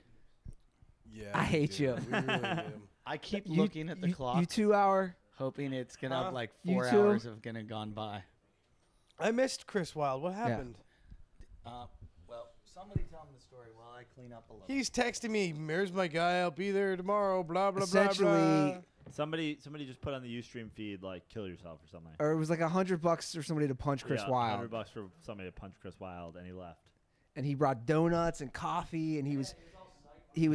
Yeah. I we hate do. you. We really do. I keep looking at the clock, You 2 hour. hoping it's gonna have like You 4 too? hours of gonna gone by. I missed Chris Wilde. What happened? Well, somebody tell him the story while I clean up a little. He's texting me, "Here's my guy. I'll be there tomorrow." Blah blah blah Essentially, blah. Somebody just put on the Ustream feed like kill yourself or something. or it was like $100 for somebody to punch Chris yeah, Wilde, $100 for somebody to punch Chris Wilde, and he left. and he brought donuts and coffee, and he was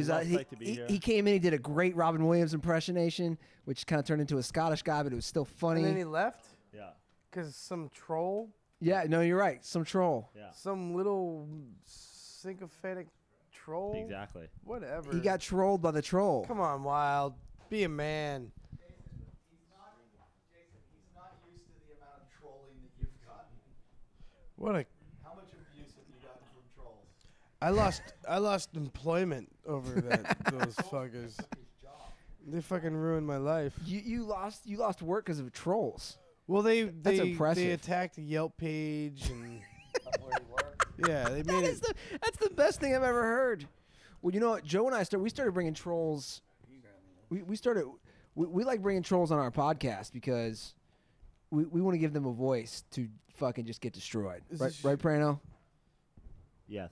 lost sight to be here. he came in. He did a great Robin Williams impersonation, which kind of turned into a Scottish guy, but it was still funny. And then he left Yeah, because some troll, Yeah, no, you're right. Some troll. yeah, some little sycophantic troll. exactly. Whatever. He got trolled by the troll. Come on, Wild. Be a man. Jason, he's not used to the amount of trolling that you've gotten. What a. How much abuse have you gotten from trolls? I lost employment over those fuckers. They fucking ruined my life. You lost work because of trolls. Well, they impressive. attacked the Yelp page and Where you work? yeah, they made it. That's the best thing I've ever heard. Well, you know what? Joe and I started bringing trolls. We like bringing trolls on our podcast because we want to give them a voice to fucking just get destroyed. Is Right, this- right, Praino? Yes.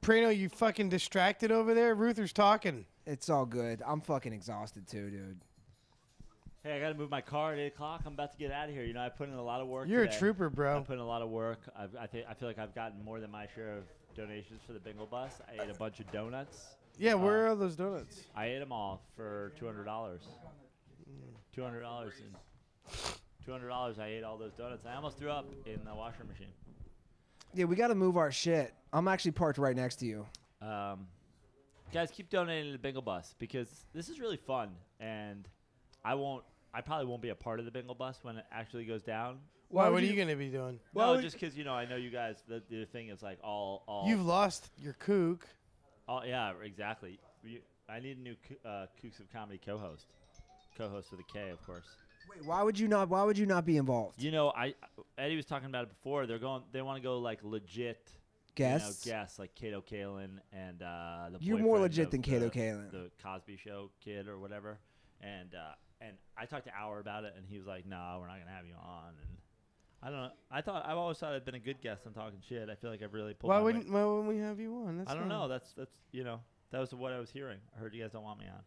Praino, you fucking distracted over there? Ruther's talking. It's all good. I'm fucking exhausted too, dude. Hey, I got to move my car at 8 o'clock. I'm about to get out of here. You know, I put in a lot of work You're today. a trooper, I bro. put in a lot of work. I feel like I've gotten more than my share of donations for the bingo bus. I ate a bunch of donuts. Yeah, where are those donuts? I ate them all for $200. $200 and $200. I ate all those donuts. I almost threw up in the washer machine. Yeah, we got to move our shit. I'm actually parked right next to you. Guys, keep donating to the bingo bus because this is really fun, and I probably won't be a part of the bingo bus when it actually goes down. Why? What are you gonna be doing? Well, just because I know you guys. The thing is like all. You've lost your kook. Yeah, exactly. I need a new Kooks of Comedy co-host with a K, of course. Wait, why would you not be involved? Eddie was talking about it before. They want to go like legit Guests? guests like Kato Kalin and the You're more boyfriend legit of than Kato Kalin. the Cosby Show kid or whatever. And I talked to Hour about it, and he was like, "No, we're not gonna have you on." And I don't know. I've always thought I'd been a good guest on Talking Shit. I feel like I've really pulled. Why my weight. wouldn't we have you on? I don't know. That's that was what I was hearing. I heard you guys don't want me on.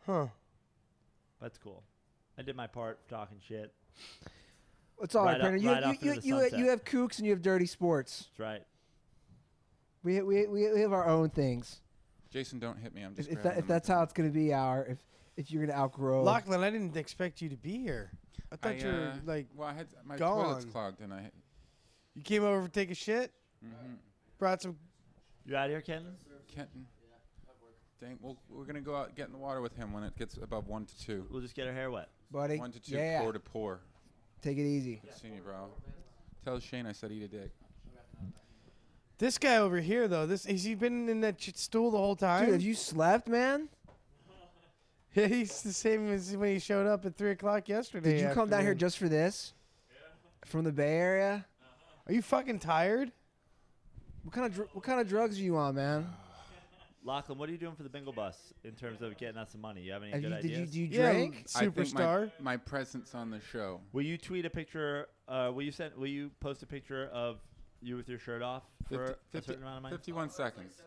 Huh. That's cool. I did my part for Talking Shit. It's all right, Right Brandon. off into the You sunset. have kooks and you have dirty sports. That's right. We have our own things. Jason, don't hit me. I'm just. If that's how it's gonna be, if you're gonna outgrow. Lachlan, I didn't expect you to be here. I thought you were like. Well, I had my gone. toilet's clogged, and I. You came over to take a shit. Brought some. You out here, Kenton? Kenton. Dang, we're gonna go out get in the water with him when it gets above 1 to 2. We'll just get our hair wet. buddy. 1 to 2, Yeah. pour to pour. Take it easy. Good seeing you, bro. Tell Shane I said eat a dick. This guy over here, though, has he been in that stool the whole time? Dude, have you slept, man? Yeah, he's the same as when he showed up at 3 o'clock yesterday. Did you come down here afternoon. just for this? From the Bay Area? Are you fucking tired? What kind of drugs are you on, man? Lachlan, what are you doing for the bingo bus in terms of getting us some money? You have any Have good you, ideas? do you Yeah, drink? I think superstar. my presence on the show. Will you tweet a picture? Will you post a picture of you with your shirt off for a certain amount of money? 51 seconds.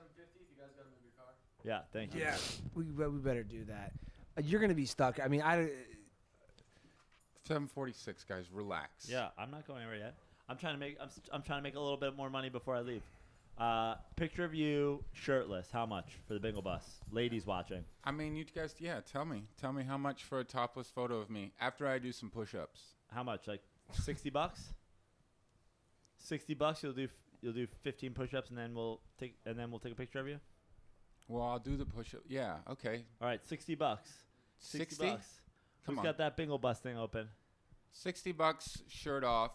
Yeah, thank you. Yeah, we better do that. You're gonna be stuck. I mean, 7:46, guys. Relax. Yeah, I'm not going anywhere yet. I'm trying to make a little bit more money before I leave. Picture of you shirtless. How much for the bingo bus? Ladies watching. I mean, you guys. Yeah, tell me how much for a topless photo of me after I do some push-ups. How much? Like $60? $60. You'll do 15 push-ups and then we'll take a picture of you. Well, I'll do the push-up. Yeah. Okay. All right, $60. 60? $60. Come Who's on. got that bingo bus thing open? $60, shirt off,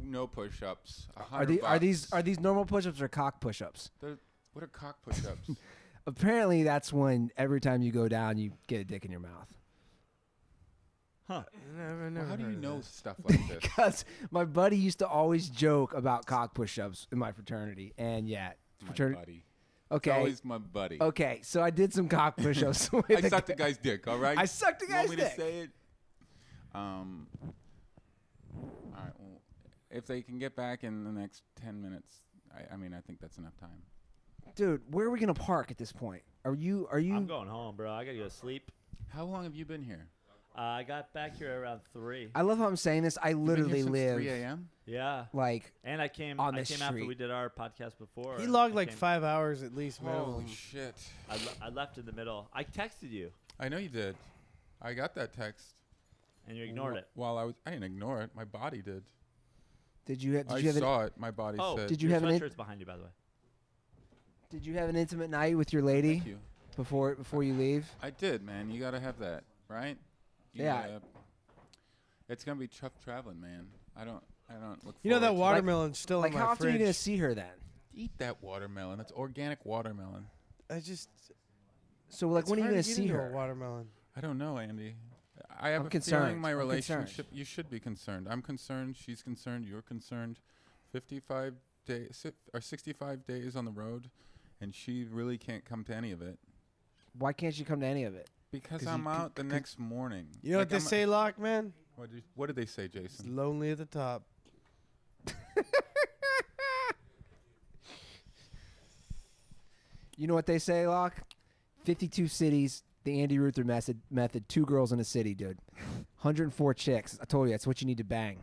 no push-ups. are these normal push-ups or cock push-ups? What are cock push-ups? Apparently, that's when every time you go down, you get a dick in your mouth. Huh. Well, how do you know stuff like this? Because my buddy used to always joke about cock push-ups in my fraternity, and My fraternity. buddy. Okay. It's always my buddy. Okay, so I did some cock push-ups. I sucked the guy's dick. All right. I sucked the You want guy's me dick. to say it? All right. Well, if they can get back in the next 10 minutes, I mean, I think that's enough time. Dude, where are we gonna park at this point? Are you? I'm going home, bro. I gotta go to sleep. How long have you been here? I got back here around 3. I love how I'm saying this. I You've been literally here since live 3 a.m.? Yeah. like And I came On I the came after street. we did our podcast before. He and logged I like came- 5 hours at least minimum. Holy shit. I left in the middle. I texted you I know you did. I got that text. and you ignored it. While I didn't ignore it. My body did. did you I have saw it. My body Oh, said. Did you your have an sweatshirt's behind you, by the way. did you have an intimate night with your lady Thank you. before you leave? I did, man. You got to have that, right? You Yeah. gotta- It's going to be tough traveling, man. I don't look You know that forward to watermelon's still Like in my how often are fridge. you gonna see her then? Eat that watermelon. That's organic watermelon. I just. So like it's when are you hard gonna to get see into a her? watermelon. I don't know, Andy. I have I'm a concerned. feeling my I'm concerned. relationship. You should be concerned. I'm concerned. She's concerned. You're concerned. 55 days or 65 days on the road, and she really can't come to any of it Why can't you come to any of it? because 'Cause I'm you- out the next morning. You know Like, what they I'm- say, Locke, man? What did they say, It's Jason? lonely at the top. You know what they say, Locke? 52 cities, the Andy Ruther method, 2 girls in a city, dude. 104 chicks. I told you, that's what you need to bang.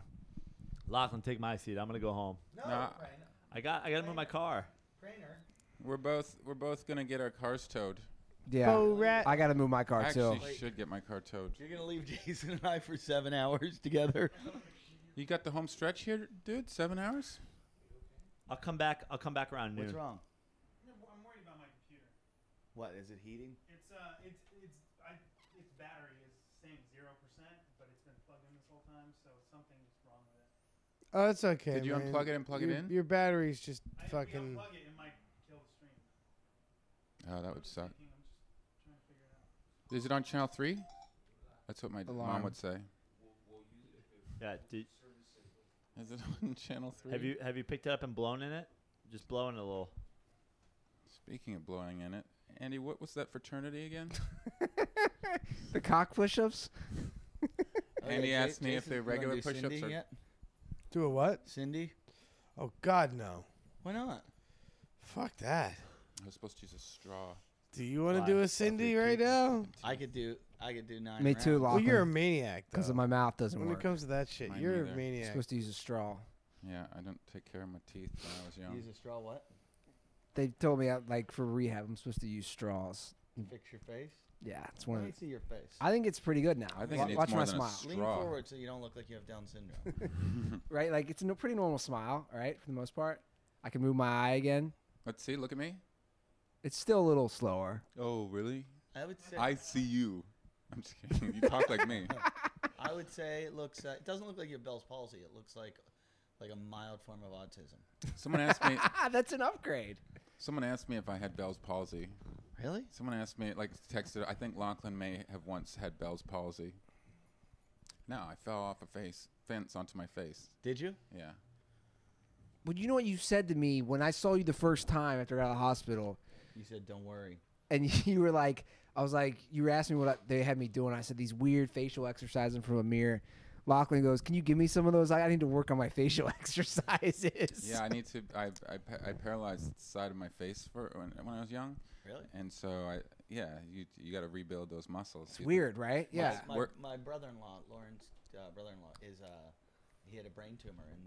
Lachlan, take my seat. I'm gonna go home. No, Nah. I gotta move my car. Prainer. We're both gonna get our cars towed. Yeah. Bo rat. I got to move my car, I actually too. should get my car towed. You're gonna leave Jason and I for 7 hours together. You got the home stretch here, dude? 7 hours? I'll come back around noon. What's wrong? I'm worried about my computer. What is it heating? Its battery is saying 0%, but it's been plugged in this whole time, so something's wrong with it. Oh, it's okay. Did you man. unplug it and plug it in? Your battery's just If we fucking. unplug it, it might kill the stream. Oh, that would suck. I'm just trying to figure it out. Is it on channel 3? That's what my mom Alarm. would say. Yeah. Is it on channel 3? Have you picked it up and blown in it? Just blowing a little. Speaking of blowing in it, Andy, what was that fraternity again? The cock push-ups? Andy yeah, asked me if Jason, they're you wanna regular do push-ups Cindy or... yet? Do a what? Cindy? Oh God, no. Why not? Fuck that. I was supposed to use a straw. Do you want Why? to do a Cindy right now? I could do 9 Me too, rounds. Well, Lachlan. you're a maniac, though. Because my mouth doesn't When work. it comes to that shit, Mine you're neither. a I'm maniac. supposed to use a straw. Yeah, I don't take care of my teeth when I was young. Use a straw what? They told me, like, for rehab, I'm supposed to use straws. To fix your face? Yeah, it's one Let of me the... see your face. I think it's pretty good now. I think it needs Watch more my than a smile. Lean straw. forward so you don't look like you have Down syndrome. Right? Like, it's a pretty normal smile, all right, for the most part. I can move my eye again. Let's see. Look at me. It's still a little slower. Oh, really? I would say. I see you. I'm just kidding. You talk like me. I would say it looks. It doesn't look like you have Bell's palsy. It looks like a mild form of autism. Someone asked me. That's an upgrade. Someone asked me if I had Bell's palsy. Really? Someone asked me, like, texted. I think Lachlan may have once had Bell's palsy. No, I fell off a fence onto my face. Did you? Yeah. Well, you know what you said to me when I saw you the first time after I got out of the hospital? You said, "Don't worry." And you were like, I was like, you were asking me what they had me doing. I said, these weird facial exercises from a mirror. Lachlan goes, can you give me some of those? I need to work on my facial exercises. Yeah, I need to. I paralyzed the side of my face when I was young, Really? and so you got to rebuild those muscles. It's weird, right? Yeah. My brother-in-law, Lauren's brother-in-law, he had a brain tumor, and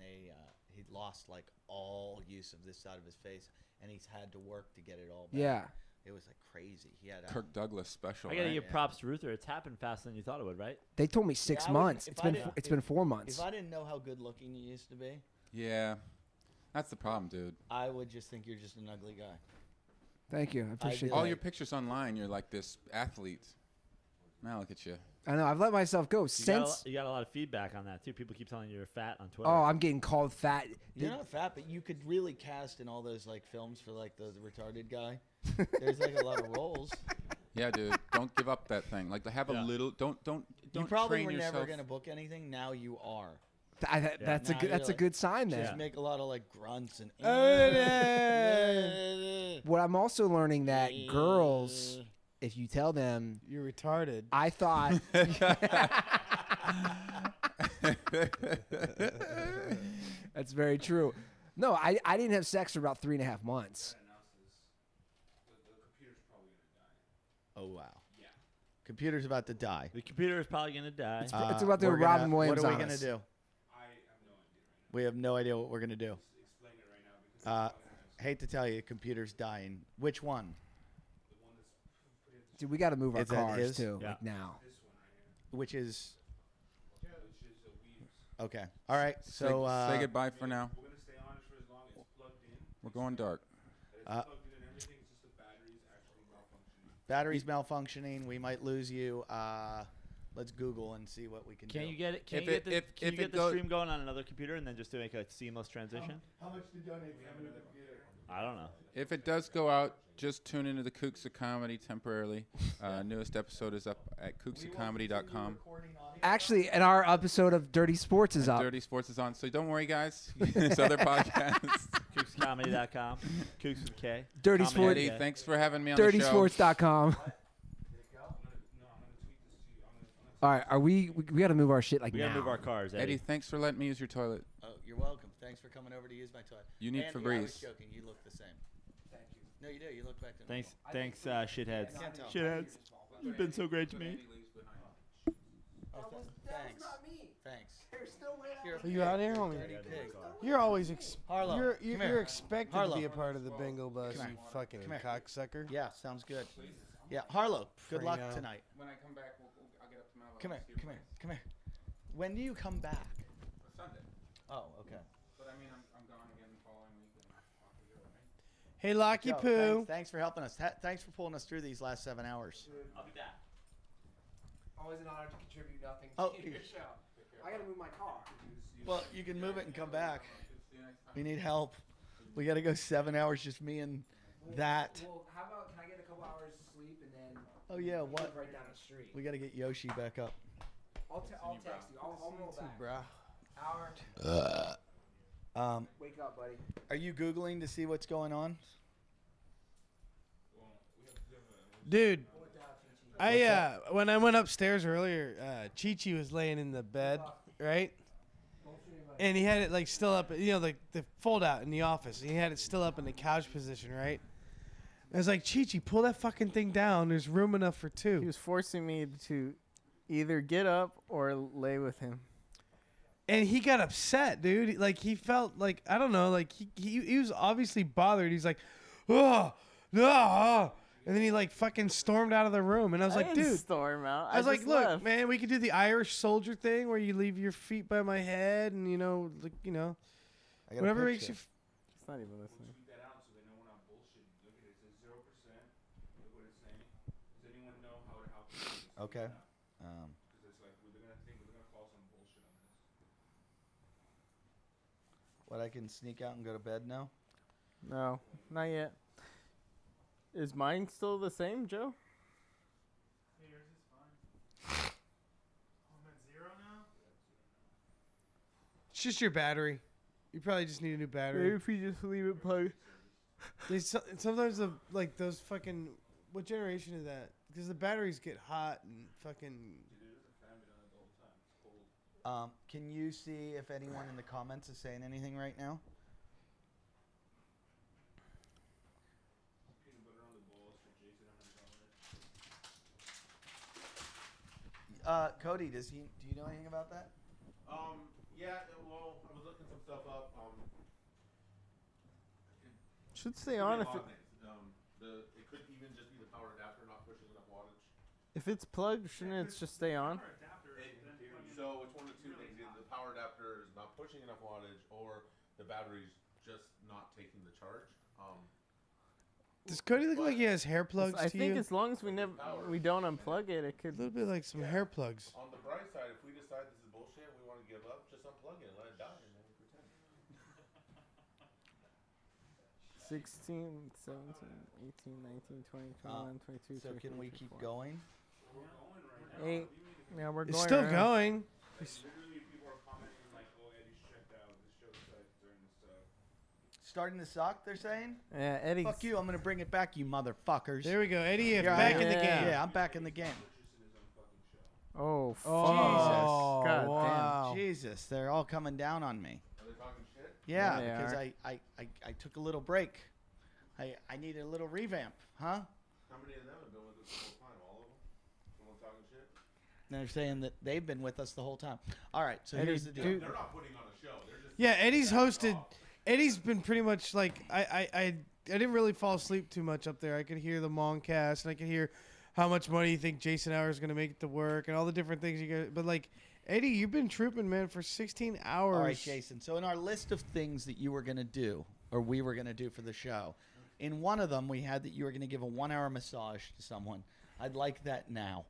he lost like all use of this side of his face, and he's had to work to get it all back. Yeah. It was like crazy. He had Kirk Douglas special. I gotta right? give props to Ruther. It's happened faster than you thought it would, right? They told me 6 Yeah, I would- months. if It's I been didn't- it's been 4 months. If I didn't know how good looking you used to be, Yeah, that's the problem, dude. I would just think you're just an ugly guy. Thank you. I appreciate did. that. All your pictures online, you're like this athlete. Now look at you. I know. I've let myself go You since. got a lot of feedback on that too. People keep telling you you're fat on Twitter. Oh, I'm getting called fat. You're not fat, but you could really cast in all those like films for like the retarded guy. There's like a lot of roles. Yeah, dude. Don't give up that thing. Like, have a Yeah. little. Don't. You probably train were yourself. never gonna book anything. Now you are. That's Now a good. you're That's a like- good sign then. Just make a lot of like grunts and. What I'm also learning that girls, if you tell them, You're retarded. I thought. That's very true. No, I didn't have sex for about 3.5 months. Oh wow. Yeah. Computer's about to die. The computer is probably gonna die. It's about to we're Robin gonna- Williams What are on we gonna us. do? We have no idea what we're gonna do. Hate to tell you, computer's dying. Which one? Dude, we got to move our Is that cars his? too. Yeah. Like now. Which is? Okay. All right. Say, So say goodbye for now. We're gonna stay on it for as long as it's plugged in. We're going dark. It's plugged in and everything. It's just the battery's actually malfunctioning. battery's malfunctioning. We might lose you. Let's Google and see what we can do. Can you get it? Can If you it- get the, if- can if you get it the go- stream going on another computer and then just to make a seamless transition? How much to donate for the computer? I don't know. If it does go out, just tune into the Kooks of Comedy temporarily. Newest episode is up at kooksofcomedy.com. Actually, and our episode of Dirty Sports is up. Dirty Sports is on, so don't worry, guys. This other podcast. KooksComedy.com. Kooks with K. Dirty Comedy Sport- with Eddie, K. thanks for having me on the show. DirtySports.com. All right, are we got to move our shit like We now. gotta move our cars, Eddie. Eddie, thanks for letting me use your toilet. Oh, you're welcome. Thanks for coming over to use my toilet. You need Andy, I was Febreze. joking. You look the same. No, you do. You look back to Thanks, normal. shitheads. Can't tell. Shitheads. You've been so great to me. Oh, thanks. Thanks. You're Are you out here, homie? dirty pig. You're always Harlow, you're come here. you're expected Harlow. to be a part of the bingo bus, Come you here. fucking Come here. cocksucker. Yeah, sounds good. Yeah, Harlow, good luck Praino. tonight. When I come back, I'll get up to Malvo. Come here, come here, come here. When do you come back? Sunday. Oh, okay. But I mean, I'm gone again the following week. And off we go, right? Hey, Locky Joe, Poo. thanks for helping us. Thanks for pulling us through these last 7 hours. I'll be back. Always an honor to contribute nothing Oh, to your show. I gotta move my car. Well, you can move it and come back. We need help. We got to go 7 hours, just me and that. Well, how about can I get a couple hours sleep and then Oh yeah, live what? right down the street? We got to get Yoshi back up. I'll text you. I'll roll back. Bruh. Hour. Wake up, buddy. Are you Googling to see what's going on? Dude, when I went upstairs earlier, Chi-Chi was laying in the bed, right? And he had it like still up, like the fold out in the office. He had it still up in the couch position, right? I was like, Chi-Chi, pull that fucking thing down. There's room enough for two. He was forcing me to either get up or lay with him. And he got upset, dude. Like he felt like, I don't know, like he was obviously bothered. He's like, oh, no. And then he like fucking stormed out of the room. And I was like, didn't dude. storm out. I was like, just look, left. man, we could do the Irish soldier thing where you leave your feet by my head and, I got whatever a makes you. picture. It's not even listening. Tweet that out so they know we're not bullshitting. Look at it. It says 0%. Look what it's saying. Does anyone know how to Okay. Because it's like they're gonna think we're gonna call some bullshit on this. What, I can sneak out and go to bed now? No, not yet. Is mine still the same, Joe? Yeah, yours is fine. I'm at 0 now. It's just your battery. You probably just need a new Maybe battery. if you just leave it plugged. Sometimes like those fucking. What generation is that? Because the batteries get hot and fucking. Can you see if anyone in the comments is saying anything right now? Cody, do you know anything about that? Yeah, well, I was looking some stuff up. Should stay on if it, It could even just be the power adapter not pushing enough wattage. if it's plugged. Shouldn't it just stay on? So it's one of the two things: either the power adapter is not pushing enough wattage, or the battery's just not taking the charge. Does Cody look like he has hair plugs I to think you? as long as we don't unplug it, it A could. little bit like some hair plugs. On the bright side, if we decide this is bullshit, we want to give up, just unplug it and let it die, and then we pretend. 16, 17, 18, 19, 20, 21, 22, So 23, can we keep 24. going? 8. Yeah, we're It's going. still around. going. Literally, people are commenting like, "Oh, Eddie's checked out. This show started during this stuff." Starting to suck, they're saying? Yeah, Eddie's. Fuck you, I'm going to bring it back, you motherfuckers. There we go. Eddie, Here I back am. in the Yeah. game. Yeah, I'm back in the game. Oh, fuck. Oh, God wow. Jesus, they're all coming down on me. Are they talking shit? Yeah, They because are. I took a little break. I needed a little revamp, huh? How many of them have been with us the whole time? All of them? Someone talking shit? They're saying that they've been with us the whole time. All right, so Eddie, here's the deal. dude. They're not putting on a show. They're just Yeah, Eddie's hosted. Eddie's been pretty much like I didn't really fall asleep too much up there. I could hear the Moncast and I could hear how much money you think Jason Hour is going to make it to work and all the different things you got. But like Eddie, you've been trooping, man, for 16 hours. All right, Jason. So in our list of things that you were going to do, or we were going to do for the show, in one of them we had that you were going to give a 1-hour massage to someone. I'd like that now.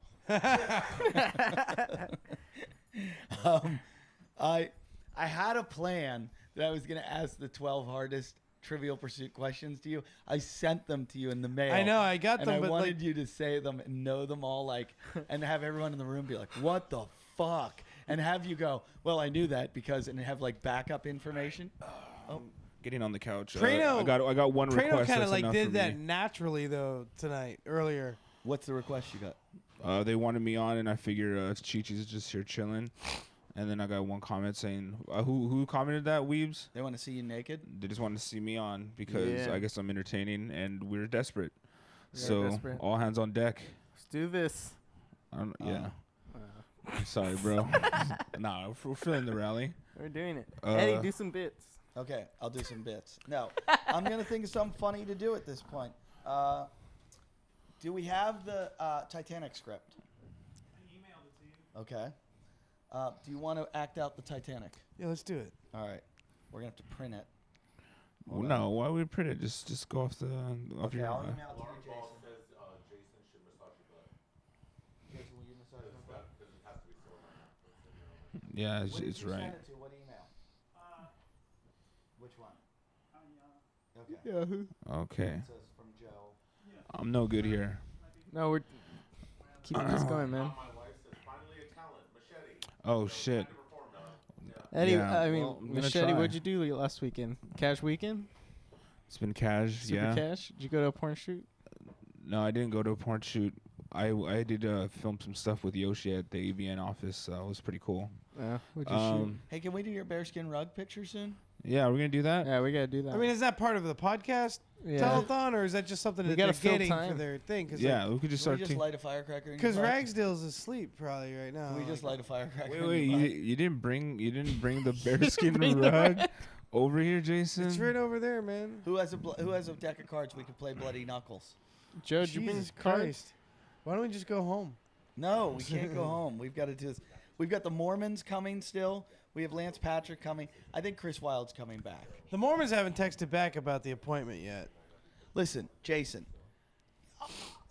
I had a plan that I was going to ask the 12 hardest Trivial Pursuit questions to you. I sent them to you in the mail. I know, I got and them, I but wanted like, you to say them and know them all, like, and have everyone in the room be like, "What the fuck?" And have you go, "Well, I knew that because," and have like backup information. Oh, Getting on the couch. Praino- I got one Praino request. kind of that's like enough did for that me. naturally though tonight earlier. what's the request you got? They wanted me on, and I figure Chi-Chi's just here chilling. And then I got one comment saying, who commented that, Weebs? They want to see you naked? They just wanted to see me on because Yeah. I guess I'm entertaining and we're desperate. We are So desperate. all hands on deck. Let's do this. Yeah. I'm sorry, bro. Nah, we're feeling the rally. We're doing it. Eddie, Uh, do some bits. Okay, I'll do some bits. No, I'm going to think of something funny to do at this point. Do we have the Titanic script? I emailed it to you. Okay. Do you want to act out the Titanic? Yeah, let's do it. All right. We're going to have to print it. Well, no, why would we print it? Just go off Okay, your. I'll email it to Lauren you, Ball Jason. says Jason should massage your butt. Jason, will you massage my butt? Because it has to be sewn on that. Yeah, What did it's you right. send it to? What email? Which one? Okay. Yeah. Okay. It says from Joe. I'm no good here. No, we're keeping this going, man. My wife says, finally a talent, machete. Oh shit. Never performed on. Eddie, Yeah, I mean, well, I'm gonna Machete, try. what'd you do last weekend? Cash weekend? It's been cash. Super Yeah. cash? Did you go to a porn shoot? No, I didn't go to a porn shoot. I did film some stuff with Yoshi at the AVN office. So it was pretty cool. What'd you shoot? Hey, can we do your bearskin rug picture soon? Yeah, we're gonna do that. Yeah, we gotta do that. I mean, is that part of the podcast yeah. telethon, or is that just something We that gotta they're fill getting for time. their thing? Cause Yeah, we could just Can we start. just light a firecracker? Because Ragsdale's asleep probably right now. Can we just light a firecracker? Wait, in your butt? you didn't bring the bearskin bring the rug over here, Jason? It's right over there, man. Who has a deck of cards we can play Bloody Knuckles? Joe, did you bring Jesus cards? Christ. Why don't we just go home? No, we can't go home. We've got to do this. We've got the Mormons coming still. We have Lance Patrick coming. I think Chris Wilde's coming back. The Mormons haven't texted back about the appointment yet. Listen, Jason,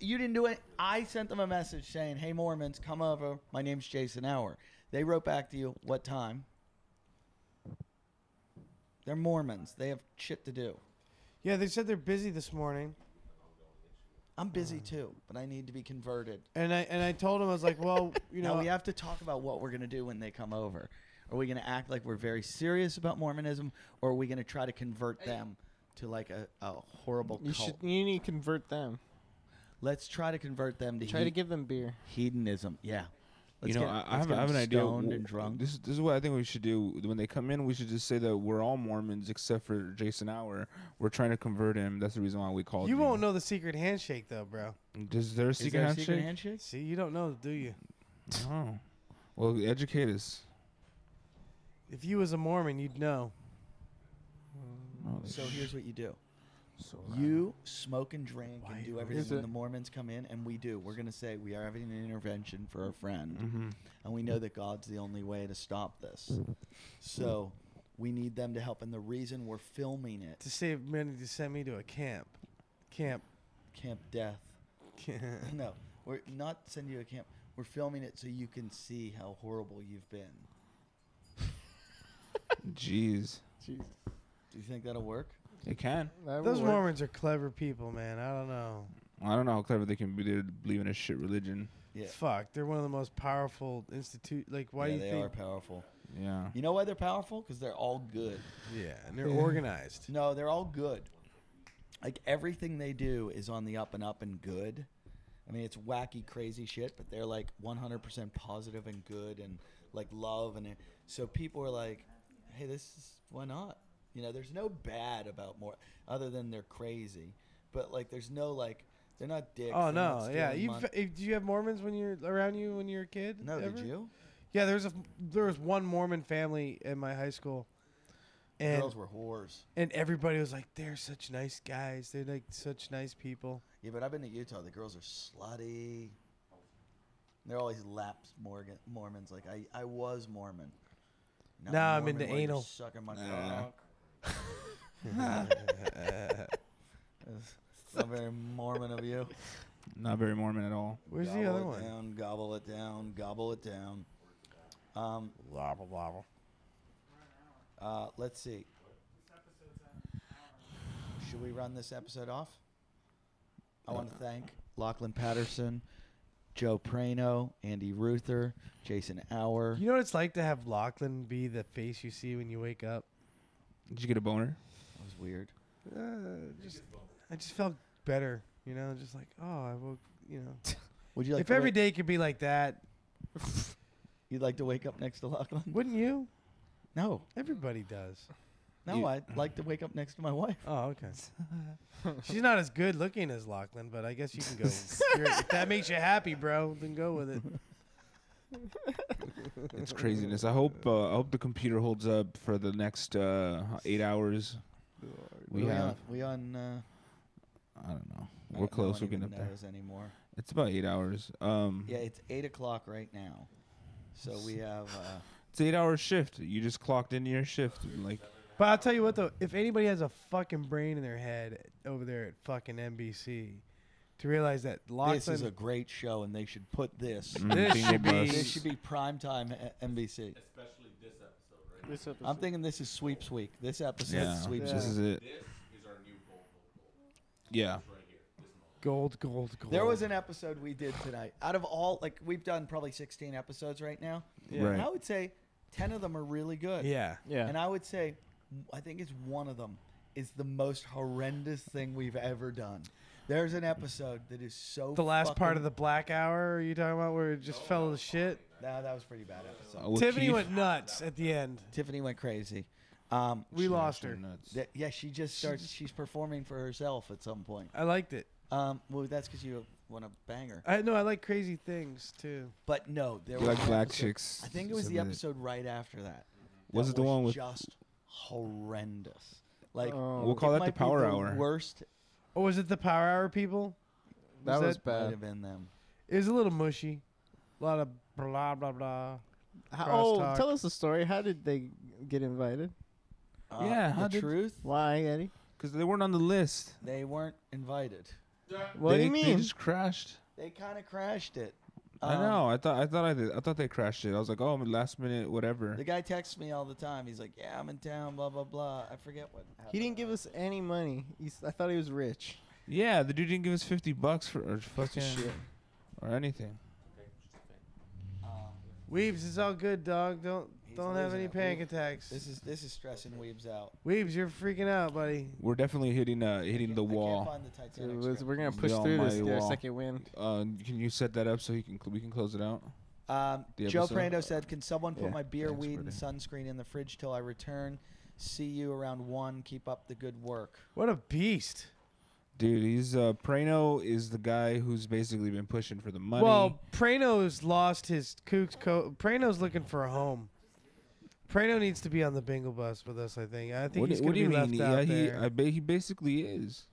you didn't do it. I sent them a message saying, hey, Mormons, come over. My name's Jason Hour. They wrote back to you, what time? They're Mormons. They have shit to do. Yeah, they said they're busy this morning. I'm busy too, but I need to be converted. And I told him, I was like, well, you know. Now we have to talk about what we're going to do when they come over. Are we going to act like we're very serious about Mormonism, or are we going to try to convert them to like a horrible cult? You need to convert them. Let's try to convert them to Try to give them beer. hedonism. Yeah. Let's You know, get- I let's have get an them idea. Stoned and drunk. This is what I think we should do. When they come in, we should just say that we're all Mormons except for Jason Hour. We're trying to convert him. That's the reason why we called you. You won't know the secret handshake, though, bro. Is there a Is secret there a handshake? secret handshake? See, you don't know, do you? Oh. Well, educate us. If you was a Mormon, you'd know. Oh, So here's what you do. so You smoke and drink and do everything Is when it- the Mormons come in, and we do. We're going to say we are having an intervention for our friend, Mm-hmm. and we know that God's the only way to stop this. So we need them to help, and the reason we're filming it, To save money to send me to a camp. Camp. Camp Death. No, we're not sending you to camp. We're filming it so you can see how horrible you've been. Jeez, Do you think that'll work? it can. That Those would work. Mormons are clever people, man. I don't know. I don't know how clever they can be. They believe in a shit religion. Yeah. Fuck, they're one of the most powerful institute. Like, why Yeah, do you they think? are powerful. Yeah. You know why they're powerful? Because they're all good. Yeah, and they're organized. No, they're all good. Like everything they do is on the up and up and good. I mean, it's wacky, crazy shit, but they're like 100% positive and good and like love. And so people are like, hey, why not? You know, there's no bad about more other than they're crazy. But like, there's no like, they're not dicks. Oh they're not no, yeah. stealing money. Did you have Mormons when you're around you when you were a kid? No, ever? did you? Yeah, there was one Mormon family in my high school, and Girls were whores. and everybody was like, they're such nice guys. They're like such nice people. Yeah, but I've been to Utah. The girls are slutty. They're always lapsed Mormons. Like I was Mormon. Not Nah, I'm Mormon into while you're anal. Sucking my Nah. cock. That's not very Mormon of you. Not very Mormon at all. Where's Gobble the other it one? Down, gobble it down. Gobble it down. Lava, lava. Let's see. Should we run this episode off? I want to thank Lachlan Patterson, Joe Praino, Andy Ruther, Jason Hour. You know what it's like to have Lachlan be the face you see when you wake up? Did you get a boner? That was weird. I just felt better, you know, just like, oh, I woke, you know. Would you like If to every wait- day could be like that, You'd like to wake up next to Lachlan? Wouldn't you? No. Everybody does. No, I'd like to wake up next to my wife. Oh, okay. She's not as good looking as Lachlan, but I guess you can go. If that makes you happy, bro, then go with it. It's craziness. I hope the computer holds up for the next 8 hours. We on. I don't know. We're close. We're getting up there. Anymore. It's about 8 hours. Yeah, it's 8 o'clock right now. So we have. It's 8 hour shift. You just clocked into your shift. Like. But I'll tell you what though, if anybody has a fucking brain in their head over there at fucking NBC, to realize that Lachlan, this is a great show, and they should put this. This should be primetime NBC. Especially this episode, right? This episode. I'm thinking this is sweeps week. This episode is sweeps Yeah. This week. is it. This is our new goal. Yeah. It's right here. This moment. gold. There was an episode we did tonight. Out of all, like, we've done probably 16 episodes right now. Yeah. Right. And I would say 10 of them are really good. Yeah. Yeah. And I would say, I think it's one of them is the most horrendous thing we've ever done. There's an episode that is so The last part fucking- of the Black Hour, are you talking about, where it just fell to shit? Nah, that was a pretty bad episode. With Tiffany Keith. went nuts at the end. Tiffany went crazy. We lost her. Nuts. Yeah, she just starts. She's performing for herself at some point. I liked it. Well, that's because you want to bang her. I like crazy things too. But no, there You was like an black episode- chicks. I think it was the Submit it. episode right after that. Was that it the one with? just horrendous? Like We'll call it that the might be Power Hour. Worst Oh, was it the Power Hour people? That was might bad. have been them. It was a little mushy. A lot of blah blah blah. Oh, Crosstalk. tell us the story. How did they get invited? Yeah, how the did- truth. Why, Eddie? Because they weren't on the list. They weren't invited. What do They you mean? just crashed. They kind of crashed it. I know. I thought they crashed it. I was like, oh, last minute, whatever. The guy texts me all the time. He's like, "Yeah, I'm in town." Blah blah blah. I forget what. He happened. didn't give us any money. I thought he was rich. Yeah, the dude didn't give us $50 for or fucking Shit. or anything. Weebs, it's all good, dog. Don't have losing any it. panic attacks. This is stressing Weebs out. Weebs, you're freaking out, buddy. We're definitely hitting the I can't wall. find the Titanic We're script. gonna The push through this. almighty Get our wall. second win. Can you set that up so we can close it out? the Joe episode? Praino said, "Can someone put Yeah, my beer, thanks, weed, and buddy. sunscreen in the fridge till I return? See you around 1. Keep up the good work." What a beast. Dude, he's Praino is the guy who's basically been pushing for the money. Well, Praino's lost his Kooks coat. Praino's looking for a home. Praino needs to be on the bingo bus with us, I think. I think he's going to be left out there. I bet he basically is.